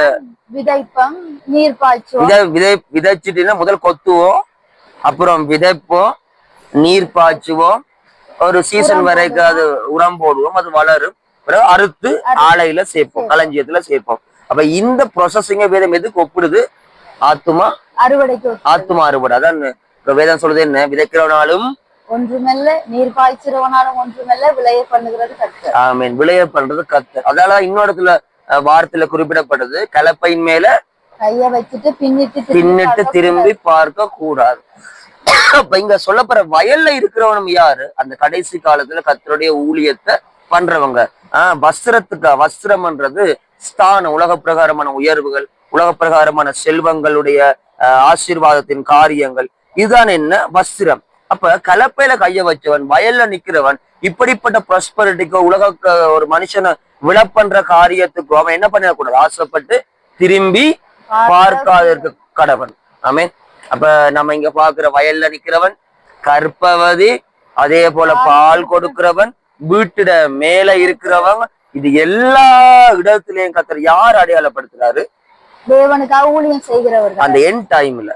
விதைப்போம், நீர் பாய்ச்சுவோம். விதைச்சிட்டு முதல் கொத்துவோம், அப்புறம் விதைப்போம், நீர் பாய்ச்சுவோம், ஒரு சீசன் வரைக்கும் அது உரம் போடுவோம், அது வளரும், பிறகு அறுத்து ஆலையில சேர்ப்போம், களஞ்சியத்துல சேர்ப்போம். அப்ப இந்த ப்ரொசஸிங்க வேதம் எதுக்கு ஒப்பிடுது? ஆத்துமா அறுவடைக்கு. ஆத்துமா அறுவடை. அதான் வேதம் சொல்றது என்ன, விதைக்கிறவனாலும் ஒன்றுமெல்ல, நீர் பாய்ச்சிறவனாலும் ஒன்றுமெல்ல, விளைய பண்ணுகிறது கர்த்தர். ஆமீன். விளைய பண்றது கர்த்தர். அதனால இன்னொரு வார்த்தையில குறிப்பிடப்படுது, கலப்பையின் மேல கைய வச்சுட்டு பின்னிட்டு திரும்பி பார்க்க கூடாது. அப்ப இங்க சொல்லப்படுற வயல்ல இருக்கிறவனும் யாரு? அந்த கடைசி காலத்துல கர்த்தருடைய ஊழியத்தை பண்றவங்க. வஸ்திரம்ன்றது ஸ்தானம், உலக பிரகாரமான உயர்வுகள், உலக பிரகாரமான செல்வங்களுடைய ஆசீர்வாதத்தின் காரியங்கள், இதுதான் என்ன வஸ்திரம். அப்ப கலப்பையில கைய வச்சவன், வயல்ல நிக்கிறவன், இப்படிப்பட்ட ப்ராஸ்பரிட்டிக்கோ உலக ஒரு மனுஷனை விழப்பண்ற காரியத்துக்கோ அவன் என்ன பண்ணக்கூடாது? ஆசைப்பட்டு திரும்பி பார்க்காத கடவன். ஆமீன். அப்ப நம்ம இங்க பாக்குற வயல்ல நிக்கிறவன் கற்பவதி, அதே போல பால் கொடுக்கிறவன், வீட்டுட மேல இருக்கிறவங்க, இது எல்லா இடத்திலையும் கர்த்தர் யார் அடையாளப்படுத்துறாரு? தேவனுக்காக ஊழியம் செய்கிறவர்கள். அந்த எண்ட் டைம்ல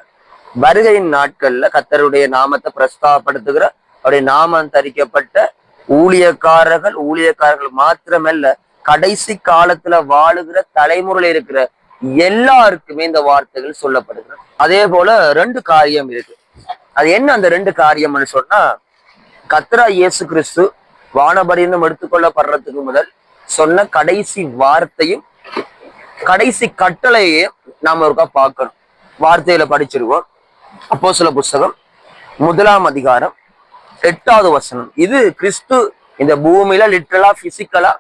வருகையின் நாட்கள்ல கர்த்தருடைய நாமத்தை பிரஸ்தாபப்படுத்துகிற, அவருடைய நாமம் தரிக்கப்பட்ட ஊழியக்காரர்கள் மாத்திரமல்ல, கடைசி காலத்துல வாழுகிற தலைமுறையில இருக்கிற எல்லாருக்குமே இந்த வார்த்தைகள் சொல்லப்படுகிறது. அதே போல 2 காரியம் இருக்கு. அது என்ன அந்த 2 காரியம்னு சொன்னா, கர்த்தராகிய இயேசு கிறிஸ்து வானபடியினம் எடுத்துக்கொள்ளப்படுறதுக்கு முதல் சொன்ன கடைசி வார்த்தையும் கடைசி கட்டளையே நாம ஒருக்கா பார்க்கணும். வார்த்தையில படிச்சிருவோம். அப்போஸ்தலர் புஸ்தகம் 1ஆம் அதிகாரம் 8வது வசனம். இது கிறிஸ்து இந்த பூமியில லிட்டரலா பிசிக்கலா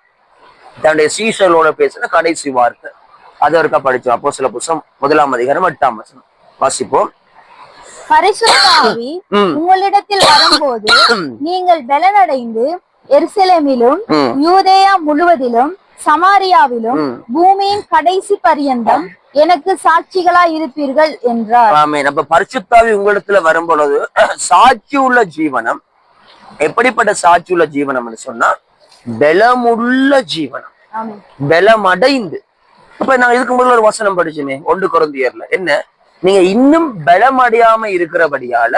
தன்னுடைய சீஷர்களோட பேசின கடைசி வார்த்தை. அது ஒருக்கா படிச்சோம். அப்போஸ்தலர் புஸ்தகம் 1ஆம் அதிகாரம் 8ஆம் வசனம் வாசிப்போம். பரிசுத்த ஆவி உங்களிடத்தில் வரும்போது நீங்கள் பலனடைந்து எருசலேமிலும் யூதேயா முழுவதிலும் சமாரியாவிலும் பூமியின் கடைசி பரியந்தம் எனக்கு சாட்சிகளா இருப்பீர்கள் என்றார். ஆமென். அப்ப பரிசுத்த ஆவி உங்களிடத்துல வரும்பொழுது சாட்சி உள்ள ஜீவனம். எப்படிப்பட்ட சாட்சி உள்ள ஜீவனம் சொன்னா, பலமுள்ள ஜீவனம், பலம் அடைந்து. இப்ப நாங்க இதுக்கு முதல்ல ஒரு வசனம் படிச்சோமே 1 கொரிந்தியர்ல, என்ன, நீங்க இன்னும் பலம் அடையாம இருக்கிறபடியால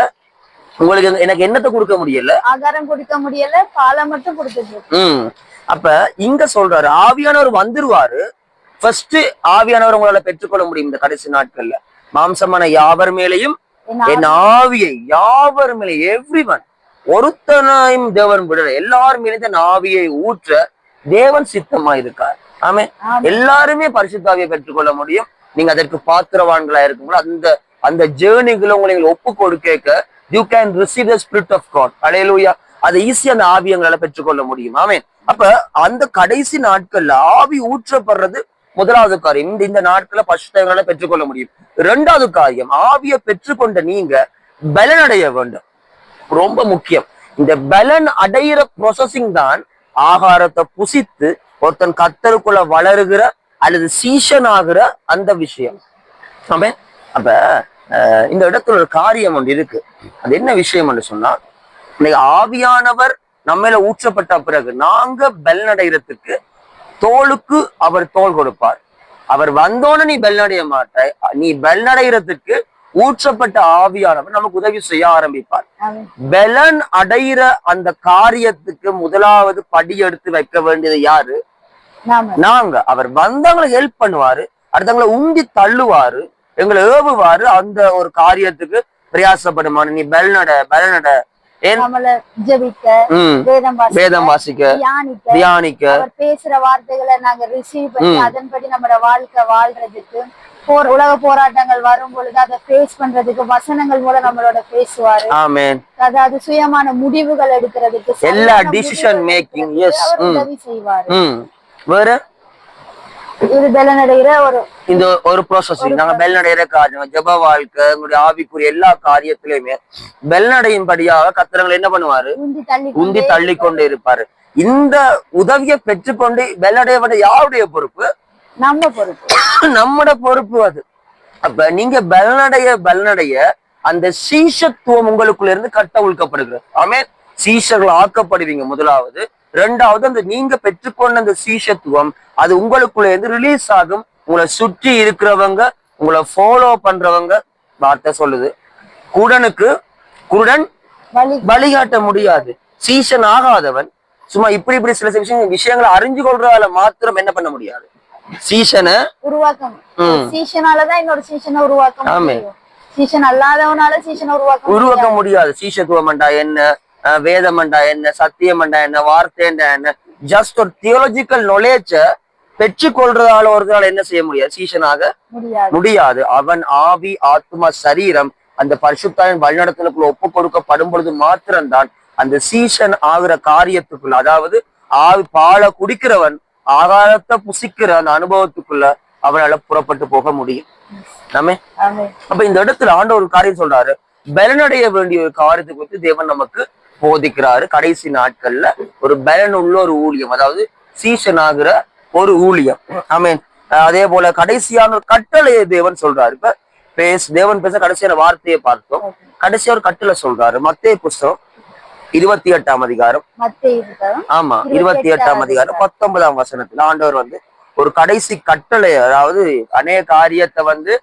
உங்களுக்கு எனக்கு என்னத்தை கொடுக்க முடியல, ஆகாரம் கொடுக்க முடியல, பாலை மட்டும் கொடுத்துட்டு. அப்ப இங்க சொல்றாரு ஆவியானவர் வந்துருவாரு. ஃபர்ஸ்ட் ஆவியானவர் உங்களால பெற்றுக்கொள்ள முடியும் இந்த கடைசி நாட்கள்ல. மாம்சமான யாவர் மேலையும் என் ஆவியை, யாவர் மேலே, எவ்ரிவன், ஒருத்தனையும் தேவன் விடல, எல்லார் மேலேயும் தன் ஆவியை ஊற்ற தேவன் சித்தமா இருக்கார். ஆமே, எல்லாருமே பரிசுத்த ஆவியை பெற்றுக்கொள்ள முடியும். நீங்க அதற்கு பாத்திரவான்களா இருக்கும்போது அந்த ஜேர்னிகளை உங்களை ஒப்பு கொடுக்க you can receive the spirit of God. ஹல்லேலூயா. அது ஈஸியா அந்த ஆவியங்களை பெற்றுக்கொள்ள முடியும். ஆமென். அப்ப அந்த கடைசி நாட்கள்ல ஆவி ஊற்றப்படுறது முதலாவது காரியம். இந்த நாட்கள்ல பரிசுத்தங்களை பெற்றுக்கொள்ள முடியும். 2வது காரியம், ஆவியை பெற்றுக்கொண்ட நீங்க பலன் அடைய வேண்டும். ரொம்ப முக்கியம். இந்த பலன் அடையிற ப்ரொசஸிங் தான் ஆகாரத்தை புசித்து ஒருத்தன் கர்த்தருக்குள்ள வளருகிற அல்லது சீஷன் ஆகிற அந்த விஷயம். ஆமென். அப்ப இந்த இடத்துல ஒரு காரியம் ஒன்று இருக்கு. அது என்ன விஷயம் சொன்னா, ஆவியானவர் நம்மள ஊற்றப்பட்ட பிறகு நாங்க பலன் அடைகிறதுக்கு தோளுக்கு அவர் தோல் கொடுப்பார். அவர் வந்தோன்னு நீ பலன் அடைய மாட்டாய். நீ பலன் அடைகிறதுக்கு ஊற்றப்பட்ட ஆவியானவர் நமக்கு உதவி செய்ய ஆரம்பிப்பார். பலன் அடைகிற அந்த காரியத்துக்கு முதலாவது படி எடுத்து வைக்க வேண்டியது யாரு? நாங்க. அவர் வந்தவங்களை ஹெல்ப் பண்ணுவாரு, அடுத்தவங்களை உந்தி தள்ளுவாரு, எங்களை ஏவுவாரு. அந்த ஒரு காரியத்துக்கு பிரயாசப்படுமான நீ பலனட வேதம் வாசிக்க, தியானிக்க, பேசுற வார்த்தைகளை நாங்க ரிசீவ் பண்ணி அதன்படி நம்மளோட வாழ்க்கை வாழ்றதுக்கு, உலக போராட்டங்கள் வரும் பொழுது அதை ஃபேஸ் பண்றதுக்கு வசனங்கள் மூலம் நம்மளோட பேசுவாரு. ஆமென். அதாவது சுயமான முடிவுகள் எடுக்கிறதுக்கு, எல்லா டிசிஷன் மேக்கிங் உதவி செய்வாரு. வேற இது பலனடைகிற இந்த ஒரு ப்ராசஸிங். நாங்க பலனடைகிற காரியம், ஜெப வாழ்க்கை, உங்களுடைய ஆவிக்குரிய எல்லா காரியத்திலயுமே பலனடையும்படியாக கர்த்தர் என்ன பண்ணுவாரு? உந்தி தள்ளி கொண்டு இருப்பாரு. இந்த உதவியை பெற்றுக்கொண்டு பலனடைய யாருடைய பொறுப்பு? நம்ம பொறுப்பு, நம்மட பொறுப்பு அது. அப்ப நீங்க பலனடைய அந்த சீஷத்துவம் உங்களுக்குள்ள இருந்து கட்டவிழ்க்கப்படுகிறது. ஆமென். சீஷர்கள் ஆக்கப்படுவீங்க முதலாவது. 2வது, அந்த நீங்க பெற்றுக்கொண்ட அந்த சீஷத்துவம் அது உங்களுக்குள்ள இருந்து ரிலீஸ் ஆகும். உங்களை சுற்றி இருக்கிறவங்க, உங்களை ஃபாலோ பண்றவங்க, வார்த்தை சொல்லுது, குருடன் வழிகாட்ட முடியாது. சீஷன் ஆகாதவன் சும்மா இப்படி சில விஷயங்களை அறிஞ்சு கொள்றதால மாத்திரம் என்ன பண்ண முடியாது? சீஷனை உருவாக்கம். சீஷனாலதான் இன்னொரு சீஷனை உருவாக்க முடியும். சீஷன் அல்லாதவனால சீஷனை உருவாக்க முடியாது. சீஷத்துவம்டா என்ன, வேதமண்டா என்ன, சத்தியமண்டா என்ன, வார்த்தைண்டா என்ன, ஜஸ்ட் ஒரு தியோலஜிக்கல் நாலேஜ பெற்றுக்கொள்றதால ஒருத்தரால என்ன செய்ய முடியாது? சீஷனாக முடியாது. அவன் ஆவி, ஆத்மா, சரீரம் அந்த பரிசுத்தாவின் வழிநடத்தலுக்குள்ள ஒப்பு கொடுக்கப்படும் பொழுது மாத்திரம்தான் அந்த சீஷன் ஆகிற காரியத்துக்குள்ள, அதாவது பாலை குடிக்கிறவன் ஆகாரத்தை புசிக்கிற அந்த அனுபவத்துக்குள்ள அவனால புறப்பட்டு போக முடியும். அப்ப இந்த இடத்துல ஆண்டவர் ஒரு காரியம் சொல்றாரு, பலனடைய வேண்டிய ஒரு காரியத்தை குறித்து தேவன் நமக்கு போதிக்கிறாரு. கடைசி நாட்கள்ல ஒரு பலன் உள்ள ஒரு ஊழியம், அதாவது சீஷன் ஆகிற ஒரு ஊழியம். ஆமென். அதே போல கடைசியான ஒரு கட்டளையை தேவன் சொல்றாரு. இப்ப தேவன் பேச கடைசியான வார்த்தையை பார்த்தோம். கடைசியா ஒரு கட்டளை சொல்றாரு. மத்தேயு புஸ்தகம் 28ஆம் அதிகாரம், ஆமா 28ஆம் அதிகாரம் 19ஆம் வசனத்துல ஆண்டவர் ஒரு கடைசி கட்டளை, அதாவது அநேக காரியத்தை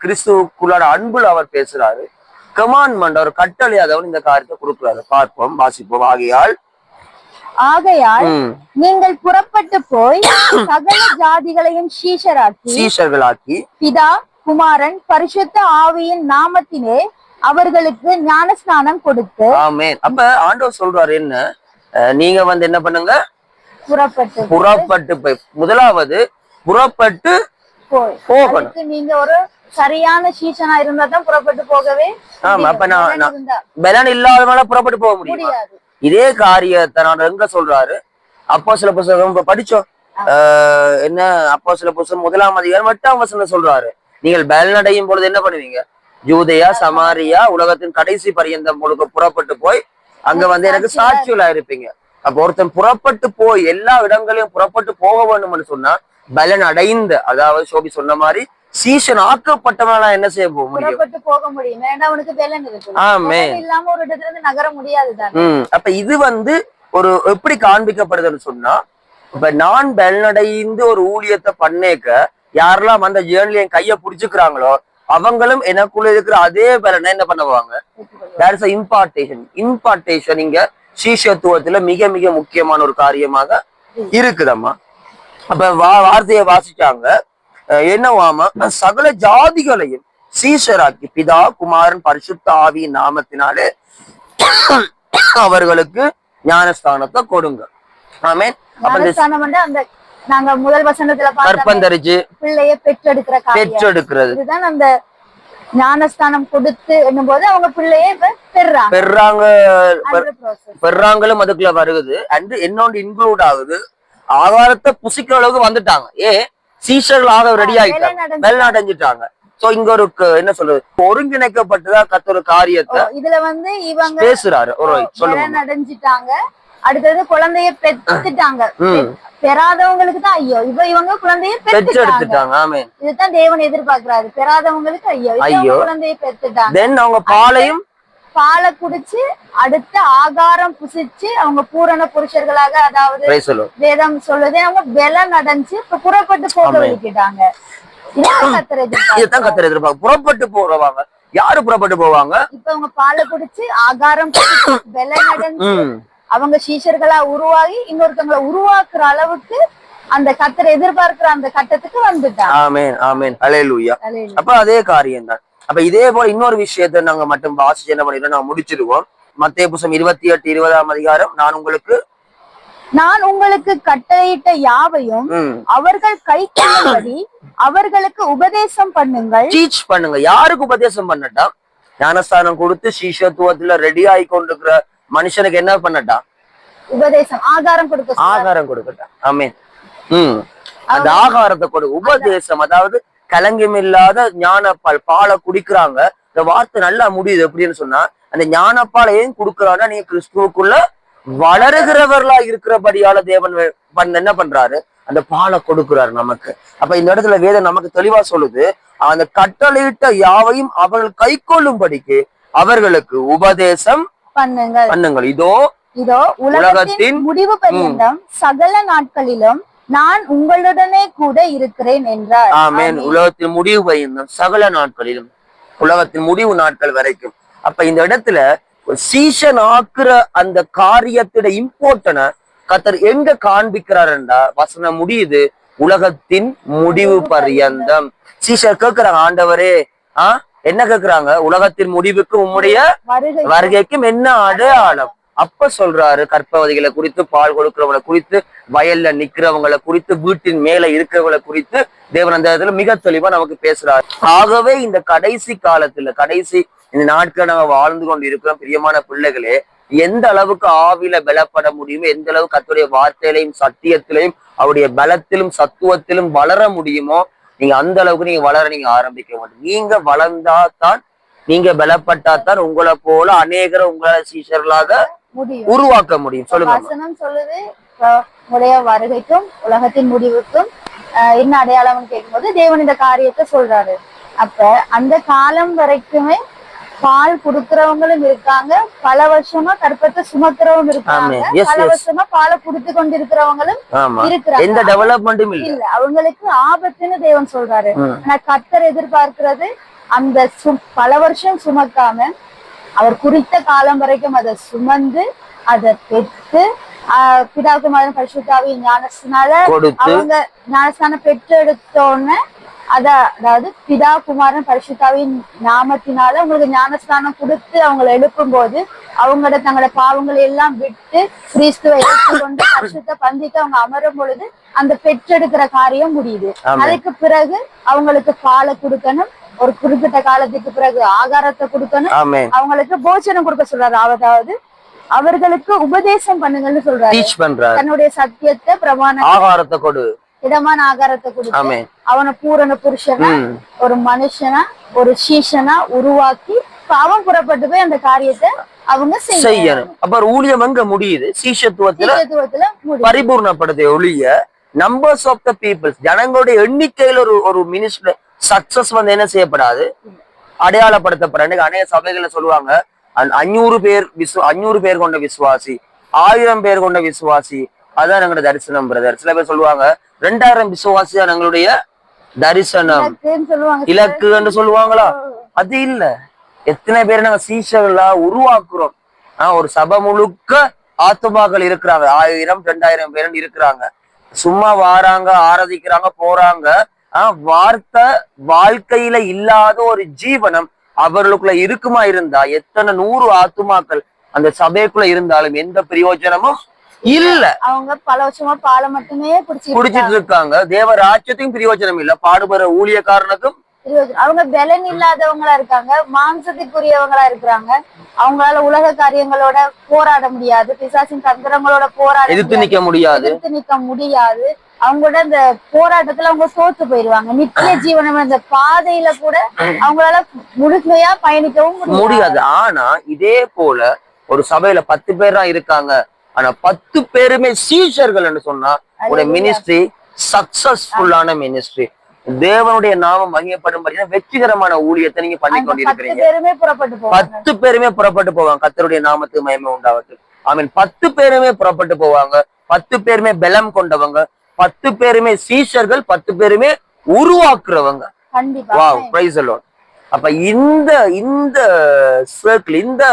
கிறிஸ்துக்குள்ளான அன்புல அவர் பேசுறாரு. கமாண்ட்மெண்ட், ஒரு கட்டளை, அதாவது இந்த காரியத்தை கொடுக்குறாரு. பார்ப்போம், வாசிப்போம். ஆகையால் ஆகையால் நீங்கள் புறப்பட்டு போய் சகல ஜாதிகளையும் சீஷர்களாக்கி பிதா குமாரன் பரிசுத்த ஆவியின் நாமத்திலே அவர்களுக்கு ஞானஸ்நானம் கொடுத்து. ஆமென். அப்ப ஆண்டவர் சொல்றாரு என்ன, நீங்க என்ன பண்ணுங்க, புறப்பட்டு போய் முதலாவது புறப்பட்டு போகணும். நீங்க ஒரு சரியான சீசனா இருந்தா தான் புறப்பட்டு போகவே. ஆமா, அப்ப நான் பலன் இல்லாதவனால புறப்பட்டு போக முடியாது. இதே காரியத்தை நான் எங்க சொல்றாரு, அப்போஸ்தலர் புத்தகம் படிச்சோம். என்ன அப்போஸ்தலர் புத்தகம் 1ஆம் அதிகாரம் 8ஆம் வசனம் சொல்றாரு, நீங்கள் பலனடையும் பொழுது என்ன பண்ணுவீங்க, யூதேயா சமாரியா உலகத்தின் கடைசி பரியந்தம் முழுக்க புறப்பட்டு போய் அங்க எனக்கு சாட்சிகளா இருப்பீங்க. அப்ப ஒருத்தன் புறப்பட்டு போய் எல்லா இடங்களையும் புறப்பட்டு போக வேண்டும்னு சொன்னா பலன் அடைந்த, அதாவது சோபி சொன்ன மாதிரி சீசன் ஆக்கப்பட்டவனா என்ன செய்ய போக முடியும், போக முடியும். இல்லாம ஒரு இடத்துல இருந்து நகர முடியாது. அப்ப இது ஒரு எப்படி காண்பிக்கப்படுதுன்னு சொன்னா, இப்ப நான் பலனடைந்து ஒரு ஊழியத்தை பண்ணேக்க யாரெல்லாம் அந்த ஜேர்னில என் கைய புடிச்சுக்கிறாங்களோ அவங்களும் எனக்குள்ள இருக்கிற அதே பலனை என்ன பண்ணுவாங்க. இம்பார்ட்டேஷன் இங்க சீஷத்துவத்துல மிக மிக முக்கியமான ஒரு காரியமாக இருக்குதம்மா. அப்ப வார்த்தையை வாசிச்சாங்க என்னவாமா, சகல ஜாதிகளையும் சீஷராக்கி பிதா குமாரன் பரிசுத்த ஆவியின் நாமத்தினாலே அவர்களுக்கு ஞானஸ்தானத்தை கொடுங்க. ஆமென். நாங்க முதல் வசனத்துல கற்பந்தரிச்சு பிள்ளைய பெற்றெடுக்கிறது, இதுதான் அந்த ஞானஸ்தானம் கொடுத்து என்னும் போது அவங்க பிள்ளைய பெறாங்களும் அதுக்குள்ள வருது. அண்ட் இன்னொன்று இன்க்ளூட் ஆகுது, ஆகாரத்தை புசிக்கிற அளவுக்கு வந்துட்டாங்க. சீஷர்கள் ஆக ரெடி ஆயிட்டாங்க, வெளிநாட்டஞ்சிட்டாங்க. சோ இங்க ஒரு என்ன சொல்றது, ஒருங்கிணைக்கப்பட்டுதான் கத்த ஒரு காரியத்தை இதுல இவங்க பேசுறாரு. சொல்லுங்க, அடைஞ்சிட்டாங்க. அடுத்தது குழந்தைய பெற்றுட்டாங்க. பெறாதவங்களுக்கு தான் ஐயோ, இவங்க குழந்தைய பெற்றெடுத்துட்டாங்க. ஆமென். இதுதான் தேவன் எதிர்பார்க்கிறாரு. பெறாதவங்களுக்கு ஐயோ, குழந்தைய பெற்றுட்டாங்க. தென் அவங்க பாலை குடிச்சு அடுத்த ஆகாரம் புசிச்சு அவங்க பூரண புருஷர்களாக, அதாவது வேதம் சொல்லுது அவங்க பலன் அடைஞ்சு புறப்பட்டு போக வைக்கிட்டாங்க. புறப்பட்டு போறவாங்க. யாரு புறப்பட்டு போவாங்க? இப்ப அவங்க பாலை குடிச்சு ஆகாரம் பலன் அடைஞ்சு அவங்க சீஷர்களா உருவாகி இன்னொருத்தவங்களை உருவாக்குற அளவுக்கு அந்த கர்த்தர் எதிர்பார்க்கிற அந்த கட்டத்துக்கு வந்துட்டாங்க. ஆமென், ஆமென், ஹல்லேலூயா. அப்ப அதே காரியம் தான். அப்ப இதே போல இன்னொரு விஷயத்தை நாங்க மட்டும் வாசிச்சு என்ன பண்ணிடுவோம், நாங்க முடிச்சிருவோம். மத்தேயு புத்தகம் 28:20ஆம் அதிகாரம், நான் உங்களுக்கு கட்டளையிட்ட யாவையும் அவர்கள் கைக்கொள்ளும்படி அவர்களுக்கு உபதேசம் பண்ணுங்கள். டீச் பண்ணுங்க. யாருக்கு உபதேசம் பண்ணட்டா? ஞானஸ்தானம் கொடுத்து சீஷத்துவத்துல ரெடி ஆகி கொண்டிருக்கிற மனுஷனுக்கு என்ன பண்ணட்டா? உபதேசம், ஆகாரம் கொடுக்கட்டா. ஆமென். அந்த ஆகாரத்தை கொடு, உபதேசம், அதாவது கலங்கம் இல்லாத ஞானப்பால் பாலை குடிக்கிறாங்க. இந்த வார்த்தை நல்லா முடியுது. எப்படின்னு சொன்னா, அந்த ஞானப்பாலை ஏன் குடுக்கறான்னா, நீங்க கிறிஸ்துவுக்குள்ள வளருகிறவர்களா இருக்கிறபடியால தேவன் என்ன பண்றாரு, அந்த பாலை கொடுக்கிறாரு நமக்கு. அப்ப இந்த இடத்துல வேதம் நமக்கு தெளிவா சொல்லுது, அந்த கட்டளையிட்ட யாவையும் அவர்கள் கை கொள்ளும்படிக்கு அவர்களுக்கு உபதேசம் பண்ணுங்கள். இதோ உலகத்தின் முடிவு பரியந்தம் சகல நாட்களிலும் நான் உங்களுடனே கூட இருக்கிறேன் என்றார். ஆமென். உலகத்தின் முடிவு பரியந்தம் சகல நாட்களிலும், உலகத்தின் முடிவு நாட்கள் வரைக்கும். அப்ப இந்த இடத்துல சீசன் ஆக்குற அந்த காரியத்தோட இம்பார்ட்டன்ட கர்த்தர் எங்க காண்பிக்கிறாருண்டா, வசனம் முடியுது, உலகத்தின் முடிவு பரியந்தம். சீஷர் கேட்கிறாங்க, ஆண்டவரே என்ன கேக்குறாங்க, உலகத்தின் முடிவுக்கு உம்முடைய வருகைக்கும் என்ன அடையாளம்? அப்ப சொல்றாரு, கற்பவதிகளை குறித்து, பால் கொடுக்கிறவங்களை குறித்து, வயல்ல நிக்கிறவங்களை குறித்து, வீட்டின் மேல இருக்கிறவங்களை குறித்து தேவன் அந்த இடத்துல மிக தெளிவா நமக்கு பேசுறாரு. ஆகவே இந்த கடைசி காலத்துல, கடைசி இந்த நாட்களை நம்ம வாழ்ந்து கொண்டு இருக்கிறோம். பிரியமான பிள்ளைகளே, எந்த அளவுக்கு ஆவில பலப்பட முடியுமோ, எந்த அளவுக்கு கர்த்தருடைய வார்த்தையிலையும் சத்தியத்திலையும் அவருடைய பலத்திலும் சத்துவத்திலும் வளர முடியுமோ, நீங்க அந்த அளவுக்கு நீங்க வளர நீங்க ஆரம்பிக்க மாட்டீங்க. நீங்க வளர்ந்தாதான், நீங்க பலப்பட்டாதான் உங்களை போல அநேகரை உங்களால சீஷர்களாக உருவாக்க முடியும். சொல்லுங்க. சொல்லுது, உடைய வருகைக்கும் உலகத்தின் முடிவுக்கும் என்ன அடையாளம் கேட்கும்போது தேவன் இந்த காரியத்தை சொல்றாரு. அப்ப அந்த காலம் வரைக்குமே பால் குடுக்கிறவங்களும் இருக்காங்க, பல வருஷமா கற்பத்தை சுமக்கிறவங்க இருக்காங்க, பல வருஷமா பாலை குடுத்து கொண்டிருக்கிறவங்களும் இருக்கிறாங்க. எந்த டெவலப்மெண்ட்டும் இல்ல, அவங்களுக்கு ஆபத்துன்னு தேவன் சொல்றாரு. ஆனா கர்த்தர் எதிர்பார்க்கிறது அந்த பல வருஷம் சுமக்காம அவர் குறித்த காலம் வரைக்கும் அதை சுமந்து அதை பெற்று பிதாகுமாரன் பரிசுத்தாவின் ஞானஸ்தானால கொடுத்து அவங்க ஞானஸ்தானம் பெற்றெடுத்தோன்னு அதாவது பிதா குமாரன் பரிசுத்தாவின் நாமத்தினால உங்களுக்கு ஞானஸ்தானம் கொடுத்து அவங்களை எழுப்பும் போது அவங்களோட தங்களோட பாவங்களை எல்லாம் விட்டு கிறிஸ்துவை ஏற்றுக்கொண்டு பரிசுத்த பந்திக்கு அவங்க அமரும் பொழுது அந்த பெற்றெடுக்கிற காரியம் முடியுது. அதுக்கு பிறகு அவங்களுக்கு பாலை கொடுக்கணும், ஒரு குறிப்பிட்ட காலத்துக்கு பிறகு ஆகாரத்தை கொடுக்கணும், அவங்களுக்கு போஜனம் கொடுக்க சொல்றாரு. அதாவது அவர்களுக்கு உபதேசம் பண்ணுங்கன்னு சொல்றாரு. தன்னுடைய சத்தியத்தை பிரமாண ஆகாரத்தை கொடு, இடமான ஆகாரத்தை கொடுத்து அவனை பூரண புருஷனா ஒரு மனுஷனா ஒரு சீஷனா உருவாக்கி அவன் புறப்பட்டு போய் அந்த காரியத்தை அவங்க செய்யணும். அப்ப ஊழியம் எங்க முடியுது? சீஷத்துவத்துல பரிபூர்ணப்படுத்த ஒழிய நம்பர்ஸ் ஆஃப் த பீப்புள்ஸ், ஜனங்களுடைய எண்ணிக்கையில ஒரு மினிஸ்டர் சக்சஸ் வந்து என்ன செய்யப்படாது, அடையாளப்படுத்தப்பட. அநேக சபைகள்ல சொல்லுவாங்க 500 பேர் கொண்ட விசுவாசி, 1000 பேர் கொண்ட விசுவாசி, அதான் எங்களோட தரிசனம் பிரதர். சில பேர் சொல்லுவாங்க 2000 விசுவாசி தான் எங்களுடைய தரிசனம் இலக்கு என்று சொல்லுவாங்களா? அது இல்ல. எத்தனை பேர் நாங்க சீஷர்களா உருவாக்குறோம். ஒரு சபை முழுக்க ஆத்துமாக்கள் இருக்கிறாங்க, 1000 2000 பேர் இருக்கிறாங்க. சும்மா வாராங்க, ஆராதிக்கிறாங்க, போறாங்க. வார்த்தை வாழ்க்கையில இல்லாத ஒரு ஜீவனம் அவர்களுக்குள்ள இருக்குமா இருந்தா எத்தனை 100 ஆத்துமாக்கள் அந்த சபைக்குள்ள இருந்தாலும் எந்த பிரயோஜனமும் இல்ல. அவங்க பல வருஷமா பாலை மட்டுமே குடிச்சிட்டு இருக்காங்க. தேவ ராஜ்யத்தையும் பிரயோஜனம் இல்ல. பாடுபடுற ஊழியக்காரனுக்கும் அவங்க பலன் இல்லாதவங்களா இருக்காங்க, மாம்சத்துக்குரியவங்களா இருக்கிறாங்க. அவங்களால உலக காரியங்களோட போராட முடியாது, பிசாசின் தந்திரங்களோட எதிர்த்து நிக்க முடியாது. அவங்களோட இந்த போராட்டத்துல அவங்க தோத்து போயிருவாங்க. நித்திய ஜீவனம் அந்த பாதையில கூட அவங்களால முழுமையா பயணிக்கவும் முடியாது. ஆனா இதே போல ஒரு சபையில 10 பேர் தான் இருக்காங்க, ஆனா 10 பேருமே சீஷர்கள் சொன்னா ஒரு மினிஸ்ட்ரி சக்சஸ்ஃபுல்லான மினிஸ்ட்ரி, தேவனுடைய நாமம் மகிமைப்படும்படி வெற்றிகரமான ஊழியத்தை நீங்க பண்ணி கொண்டிருக்கிறீங்க. 10 பேருமே புறப்பட்டு போவாங்க. கர்த்தருடைய நாமத்துக்கு மகிமை உண்டாவட்டும். ஐ மீன் 10 பேருமே புறப்பட்டு போவாங்க. 10 பேருமே பலம் கொண்டவங்க, 10 பேருமே சீஷர்கள், 10 பேருமே உருவாக்குறவங்க. Wow, praise the Lord. அப்ப இந்த சர்க்கிள், இந்த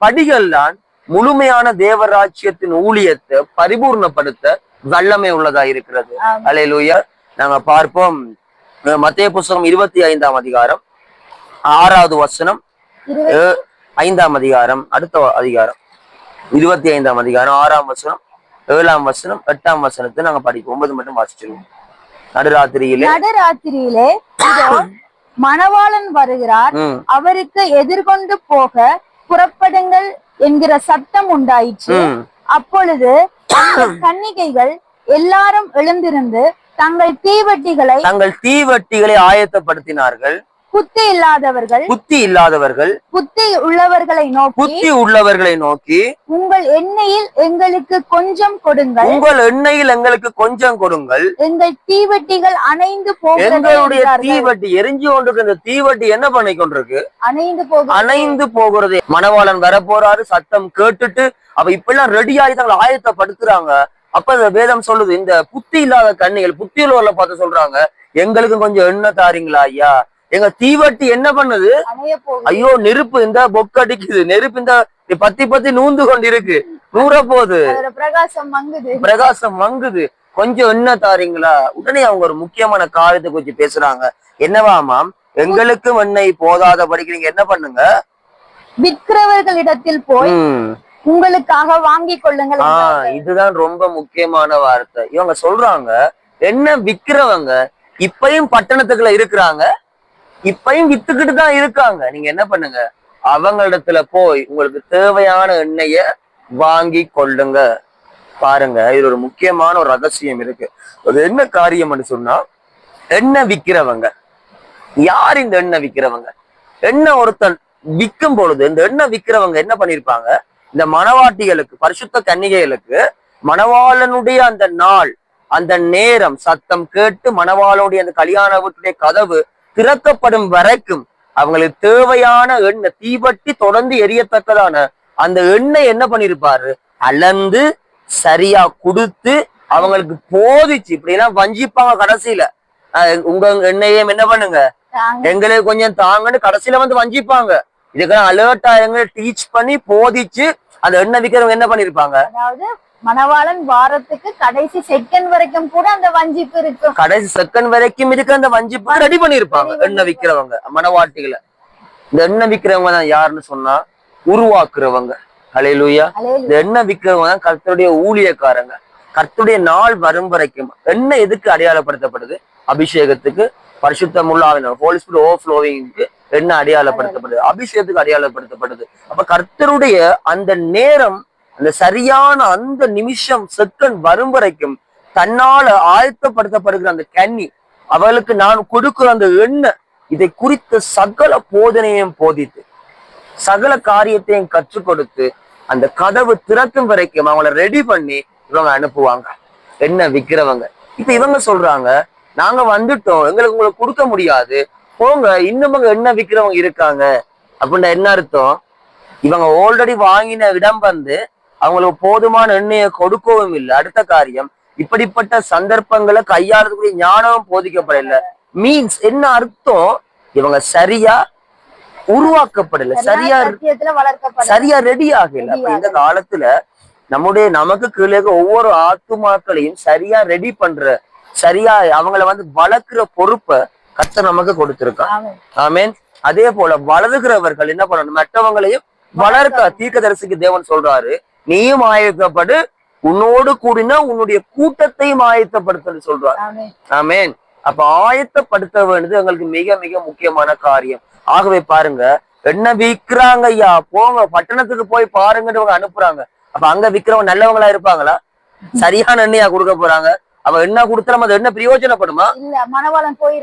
படிகள் தான் முழுமையான தேவராஜ்யத்தின் ஊழியத்தை பரிபூர்ணப்படுத்த வல்லமை உள்ளதா இருக்கிறது. அல்லேலூயா. நாங்க பார்ப்போம் மத்தேயு புஸ்தகம் 25ஆம் அதிகாரம் 6வது வசனம், 5ஆம் அதிகாரம், அடுத்த அதிகாரம் 25ஆம் அதிகாரம் 6ஆம் வசனம், 7ஆம் வசனம், 8ஆம் வசனத்தை நாங்க படிப்போம். 9 மட்டும் வாசிச்சிருவோம். நடுராத்திரியிலே மணவாளன் வருகிறார், அவருக்கு எதிர்கொண்டு போக புறப்படுங்கள் என்கிற சத்தம் உண்டாயிற்று. அப்பொழுது கன்னிகைகள் எல்லாரும் எழுந்திருந்து தங்கள் தீவட்டிகளை ஆயத்தப்படுத்தினார்கள். புத்தி இல்லாதவர்கள் புத்தி உள்ளவர்களை நோக்கி உங்கள் எண்ணெயில் எங்களுக்கு கொஞ்சம் கொடுங்கள், எங்கள் தீவட்டிகள் அணைந்து போகிறது. எங்களுடைய தீவட்டி எரிஞ்சு கொண்டிருக்கு. இந்த தீவட்டி என்ன பண்ணி கொண்டிருக்கு? அணைந்து போகிறது. மணவாளன் வர போறாரு, சத்தம் கேட்டுட்டு அப்ப இப்பெல்லாம் ரெடி ஆகி தங்களை ஆயத்தப்படுத்துறாங்க. அப்ப இந்த வேதம் சொல்லுது, இந்த புத்தி இல்லாத கன்னிகள் புத்தி உள்ளவர்களை பார்த்து சொல்றாங்க, எங்களுக்கு கொஞ்சம் எண்ணெய் தாரீங்களா ஐயா, எங்க தீவட்டி என்ன பண்ணுது? ஐயோ, நெருப்பு இந்த பொக்கடிக்குது, நெருப்பு இந்த பத்தி நூந்து கொண்டு இருக்கு, நூற போகுது, பிரகாசம் மங்குது, கொஞ்சம் எண்ணெய் தாரீங்களா? உடனே அவங்க ஒரு முக்கியமான காரியத்தை குறிச்சு பேசுறாங்க. என்னவாமாம்? எங்களுக்கு எண்ணெய் போதாதபடிக்கு நீங்க என்ன பண்ணுங்க, விற்கிறவர்களிடத்தில் போய் உங்களுக்காக வாங்கி கொள்ளுங்கள். இதுதான் ரொம்ப முக்கியமான வார்த்தை. இவங்க சொல்றாங்க, என்ன விக்கிறவங்க இப்பயும் பட்டணத்துக்குள்ள இருக்கிறாங்க, இப்பயும் வித்துக்கிட்டு தான் இருக்காங்க. நீங்க என்ன பண்ணுங்க, அவங்களிடத்துல போய் உங்களுக்கு தேவையான எண்ணெய வாங்கி கொள்ளுங்க. பாருங்க, இது ஒரு முக்கியமான ஒரு ரகசியம் இருக்கு. அது என்ன காரியம்னு சொன்னா, எண்ணெய் விக்கிறவங்க யார்? இந்த எண்ணெய் விக்கிறவங்க, எண்ணெய் ஒருத்தன் விற்கும் பொழுது இந்த எண்ணெய் விக்கிறவங்க என்ன பண்ணிருப்பாங்க, இந்த மணவாட்டிகளுக்கு, பரிசுத்த கன்னிகைகளுக்கு மணவாளனுடைய அந்த நாள், அந்த நேரம் சத்தம் கேட்டு மணவாளனுடைய அந்த கல்யாண வீட்டுடைய கதவு திறக்கப்படும் வரைக்கும் அவங்களுக்கு தேவையான எண்ணெய், தீவட்டி தொடர்ந்து எரியத்தக்கதான அந்த எண்ணெய் என்ன பண்ணிருப்பாரு, அளந்து சரியா கொடுத்து அவங்களுக்கு போதிச்சு. இப்படி எல்லாம் வஞ்சிப்பாங்க. கடைசியில உங்க எண்ணெயும் என்ன பண்ணுங்க, எங்களுக்கு கொஞ்சம் தாங்கன்னு கடைசியில வந்து வஞ்சிப்பாங்க. இதுக்கெல்லாம் அலர்ட் ஆயிருங்க, டீச் பண்ணி போதிச்சு அந்த எண்ணெய் விக்கிறவங்க என்ன பண்ணிருப்பாங்க, அதாவது மணவாளன் வாரத்துக்கு கடைசி செகண்ட் வரைக்கும் கூட அந்த வஞ்சிப்பு இருக்கும், கடைசி செகண்ட் வரைக்கும் இருக்க அந்த வஞ்சிப்பு ரெடி பண்ணிருப்பாங்க எண்ணெய் விக்கிறவங்க மணவாட்டிகளை. இந்த எண்ணெய் விக்கிறவங்க தான் யாருன்னு சொன்னா உருவாக்குறவங்க. ஹல்லேலூயா. இந்த எண்ணெய் விக்கிறவங்க தான் கர்த்தருடைய ஊழியக்காரங்க. கர்த்தருடைய நாள் வரும் வரைக்கும் எண்ணெய் எதுக்கு அடையாளப்படுத்தப்படுது, அபிஷேகத்துக்கு, பரிசுத்தம் உள்ள ஆவியானவர் ஹோலி ஸ்பிரிட் ஓவர்ஃப்ளோவிங்க்கு எண்ணெய் அடையாளப்படுத்தப்படுது, அபிஷேகத்துக்கு அடையாளப்படுத்தப்படுது. அப்ப கர்த்தருடைய அந்த நேரம், அந்த சரியான அந்த நிமிஷம் செகண்ட் வரும் வரைக்கும் தன்னால ஆயத்தப்படுத்தப்படுகிற அந்த கன்னி, அவளுக்கு நான் கொடுக்கிற அந்த எண்ணெய், இதை குறித்த சகல போதனையும் போதித்து சகல காரியத்தையும் கற்றுக் கொடுத்து அந்த கதவு திறக்கும் வரைக்கும் அவங்கள ரெடி பண்ணி இவங்க அனுப்புவாங்க எண்ணெய் விக்கிறவங்க. இப்ப இவங்க சொல்றாங்க, நாங்க வந்துட்டோம், எங்களுக்கு உங்களுக்கு கொடுக்க முடியாது, போங்க, இன்னும் எண்ணெய் விக்கிறவங்க இருக்காங்க அப்படின்னா என்ன அர்த்தம், இவங்க ஆல்ரெடி வாங்கின இடம் வந்து அவங்களுக்கு போதுமான எண்ணெயை கொடுக்கவும் இல்லை. அடுத்த காரியம், இப்படிப்பட்ட சந்தர்ப்பங்களை கையாளக்கூடிய ஞானமும் போதிக்கப்படல. மீன்ஸ் என்ன அர்த்தம், இவங்க சரியா உருவாக்கப்படல, சரியா ரெடி ஆகல. அப்ப இந்த காலத்துல நமக்கு கீழே ஒவ்வொரு ஆத்துமாக்களையும் சரியா ரெடி பண்ற, சரியா அவங்கள வந்து வளர்க்கிற பொறுப்பை கர்த்தர் நமக்கு கொடுத்திருக்கான். ஆமென். அதே போல வளர்கிறவர்கள் என்ன பண்ணணும், மற்றவங்களையும் வளர்க்க தீர்க்கதரிசிக்கு தேவன் சொல்றாரு, நீயும் ஆயத்தப்படு, உன்னோடு கூடினா உன்னுடைய கூட்டத்தையும் ஆயத்தப்படுத்த சொல்றாரு. ஆமென். அப்ப ஆயத்தப்படுத்த வேண்டியது எங்களுக்கு மிக மிக முக்கியமான காரியம். ஆகவே பாருங்க, எண்ணெய் விற்கிறாங்க ஐயா, போங்க பட்டணத்துக்கு போய் பாருங்கன்னு அனுப்புறாங்க. அப்ப அங்க விக்கிறவங்க நல்லவங்களா இருப்பாங்களா, சரியான எண்ணெயா கொடுக்க போறாங்க? அவ எண்ணெய் கொடுத்தா அது என்ன பிரயோஜனப்படுமா?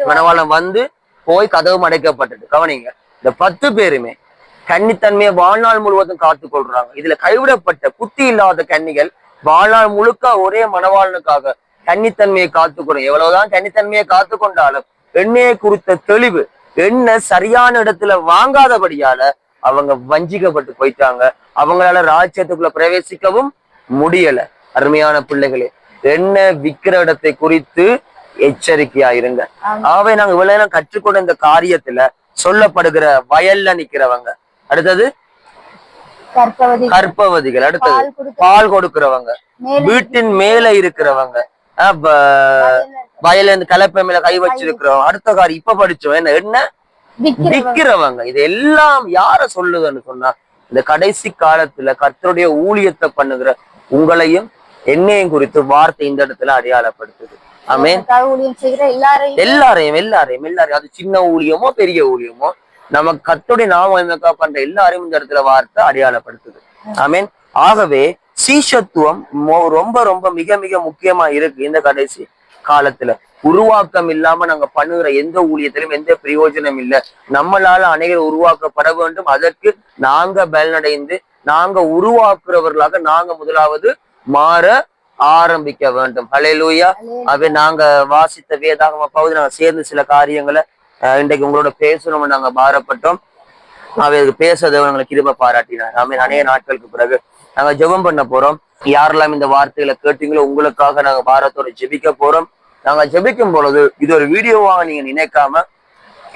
மணவாளன் வந்து போய் கதவு அடைக்கப்பட்டது. கவனிங்க, இந்த 10 பேருமே கன்னித்தன்மையை வாழ்நாள் முழுவதும் காத்து கொள்றாங்க. இதுல கைவிடப்பட்ட புத்தி இல்லாத கன்னிகள் வாழ்நாள் முழுக்க ஒரே மணவாளனுக்காக கன்னித்தன்மையை காத்துக்கொள்ளும். எவ்வளவுதான் கன்னித்தன்மையை காத்து கொண்டாலும் எண்ணெயை குறித்த தெளிவு, எண்ணெய் சரியான இடத்துல வாங்காதபடியால அவங்க வஞ்சிக்கப்பட்டு போயிட்டாங்க. அவங்களால ராஜ்யத்துக்குள்ள பிரவேசிக்கவும் முடியல. அருமையான பிள்ளைகளே, எண்ணெய் விக்கிற இடத்தை குறித்து எச்சரிக்கையா இருங்க. ஆகவே நாங்க இவ்வளவு நேரம் கற்றுக்கொண்ட இந்த காரியத்துல சொல்லப்படுகிற வயல்ல நிக்கிறவங்க, அடுத்தது கர்ப்பவதிகள், அடுத்தது பால் கொடுக்கிறவங்க, வீட்டின் மேல இருக்கிறவங்க, வயல்ல இருந்து கலப்பை மேல கை வச்சிருக்கிறவங்க, அடுத்த காரியம் இப்ப படிச்சோம் என்ன விக்கிறவங்க. இது எல்லாம் யார சொல்லுதுன்னு சொன்னா, இந்த கடைசி காலத்துல கர்த்தருடைய ஊழியத்தை பண்ணுகிற உங்களையும் என்னையும் குறித்து வார்த்தை இந்த இடத்துல அடையாளப்படுத்துது. ஆமென். எல்லாரையும் அது சின்ன ஊழியமோ பெரிய ஊழியமோ, நமக்கு கர்த்தருடைய நாம பண்ற எல்லாரையும் இந்த இடத்துல வார்த்தை அடையாளப்படுத்துது. ஆமென். ஆகவே சீஷத்துவம் ரொம்ப ரொம்ப மிக மிக முக்கியமா இருக்கு. இந்த கடைசி காலத்துல உருவாக்கம் இல்லாம நாங்க பண்ணுகிற எந்த ஊழியத்திலும் எந்த பிரயோஜனம் இல்லை. நம்மளால அனைவரும் உருவாக்கப்பட வேண்டும். அதற்கு நாங்க பலனடைந்து நாங்க உருவாக்குறவர்களாக நாங்க முதலாவது மாற ஆரம்பிக்க வேண்டும். ஹல்லேலூயா. அவை நாங்க வாசித்த வேதாகம பகுதி நாங்க சேர்ந்து சில காரியங்களை இன்றைக்கு உங்களோட பேசணும்னு நாங்க பாரப்பட்டோம். அவைக்கு பேசுறதை கிருபை பாராட்டினார். ஆமென். அநேக நாட்களுக்கு பிறகு நாங்க ஜெபம் பண்ண போறோம். யாரெல்லாம் இந்த வார்த்தைகளை கேட்டீங்களோ உங்களுக்காக நாங்க பாரத்தோட ஜெபிக்க போறோம். நாங்க ஜெபிக்கும் பொழுது இது ஒரு வீடியோவாக நீங்க நினைக்காம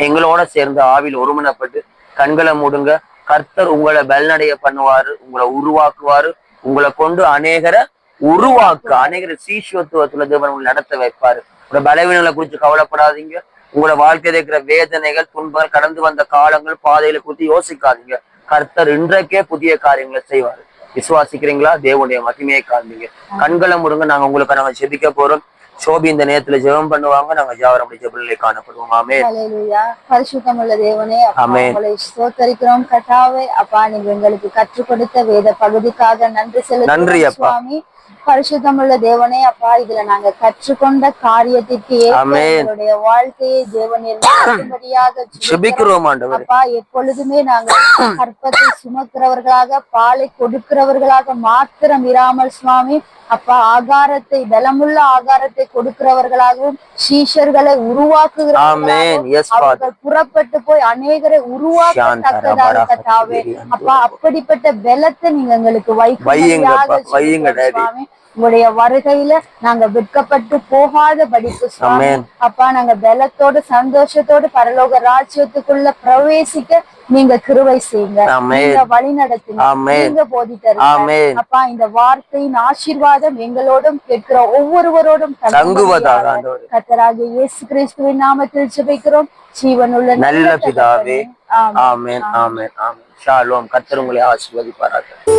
எங்களோட சேர்ந்து ஆவியில் ஒருமனப்பட்டு கண்களை மூடுங்க. கர்த்தர் உங்களை பலனடைய பண்ணுவாரு, உங்களை உருவாக்குவாரு, உங்களை கொண்டு அநேகரை அநேகரை சீஷத்துவத்துல தேவன் உங்களை நடத்த வைப்பாரு. உங்களோட பலவீனங்களை குறித்து கவலைப்படாதீங்க. உங்களோட வாழ்க்கையில இருக்கிற வேதனைகள், துன்பங்கள், கடந்து வந்த காலங்கள், பாதைகளை குறித்து யோசிக்காதீங்க. கர்த்தர் இன்றைக்கே புதிய காரியங்களை செய்வாரு. விசுவாசிக்கிறீங்களா? தேவனுடைய மகிமையை காண்பீங்க. கண்களை முடுங்க. நாங்க ஜெபிக்க போறோம். சோபி இந்த நேரத்துல ஜெபம் பண்ணுவாங்க. நாங்க ஜாவரம் ஜெபநிலை காணப்படுவோம். ஆமென். பரிசுத்தமுள்ள தேவனே, உங்களை ஸ்தோத்திரிக்கிறோம் கர்த்தாவே. அப்பா, நீங்க எங்களுக்கு கற்றுக் கொடுத்த வேத பகுதிக்காக நன்றி செலுத்துகிறோம் சுவாமி. பரிசுத்தமுள்ள தேவனே, அப்பா, இதுல நாங்க கற்றுக்கொண்ட காரியத்திற்கு எங்களுடைய வாழ்க்கையை தேவனில் ஜெபிக்கிறோம். அப்பா, எப்பொழுதுமே நாங்க கற்பத்தை சுமக்கிறவர்களாக, பாலை கொடுக்கிறவர்களாக மாத்திரம் இராமல் சுவாமி, அப்பா, ஆகாரத்தை, பலமுள்ள ஆகாரத்தை கொடுக்கிறவர்களாகவும் சீஷர்களை உருவாக்குகிறவர்கள் புறப்பட்டு போய் அநேகரை உருவாக்கத்தக்கதாக கர்த்தாவே. அப்பா, அப்படிப்பட்ட பலத்தை நீங்க எங்களுக்கு வைக்க உங்களுடைய வருகையில நாங்க விற்கப்பட்டு போகாத படிப்பு சுவாமி. அப்பா, நாங்க பலத்தோடு சந்தோஷத்தோடு பரலோக ராஜ்யத்துக்குள்ள பிரவேசிக்க நீங்க கிருபை செய்யுங்க, ஆமென். நீங்க வழி நடத்துங்க, ஆமென். நீங்க போதித்தருங்க. ஆமென். அப்பா, இந்த வார்த்தையின் ஆசீர்வாதம் எங்களோடும் கேட்கிற ஒவ்வொருவரோடும் தங்குவதாக ஆண்டவரே. கர்த்தராகிய இயேசு கிறிஸ்துவின் நாமத்தில் ஜெபிக்கிறோம் ஜீவனுள்ள நல்ல பிதாவே. ஆமென். ஆமென், ஆமென், ஆமென். ஷாலோம். கர்த்தர் உங்களை ஆசீர்வதிப்பாராக.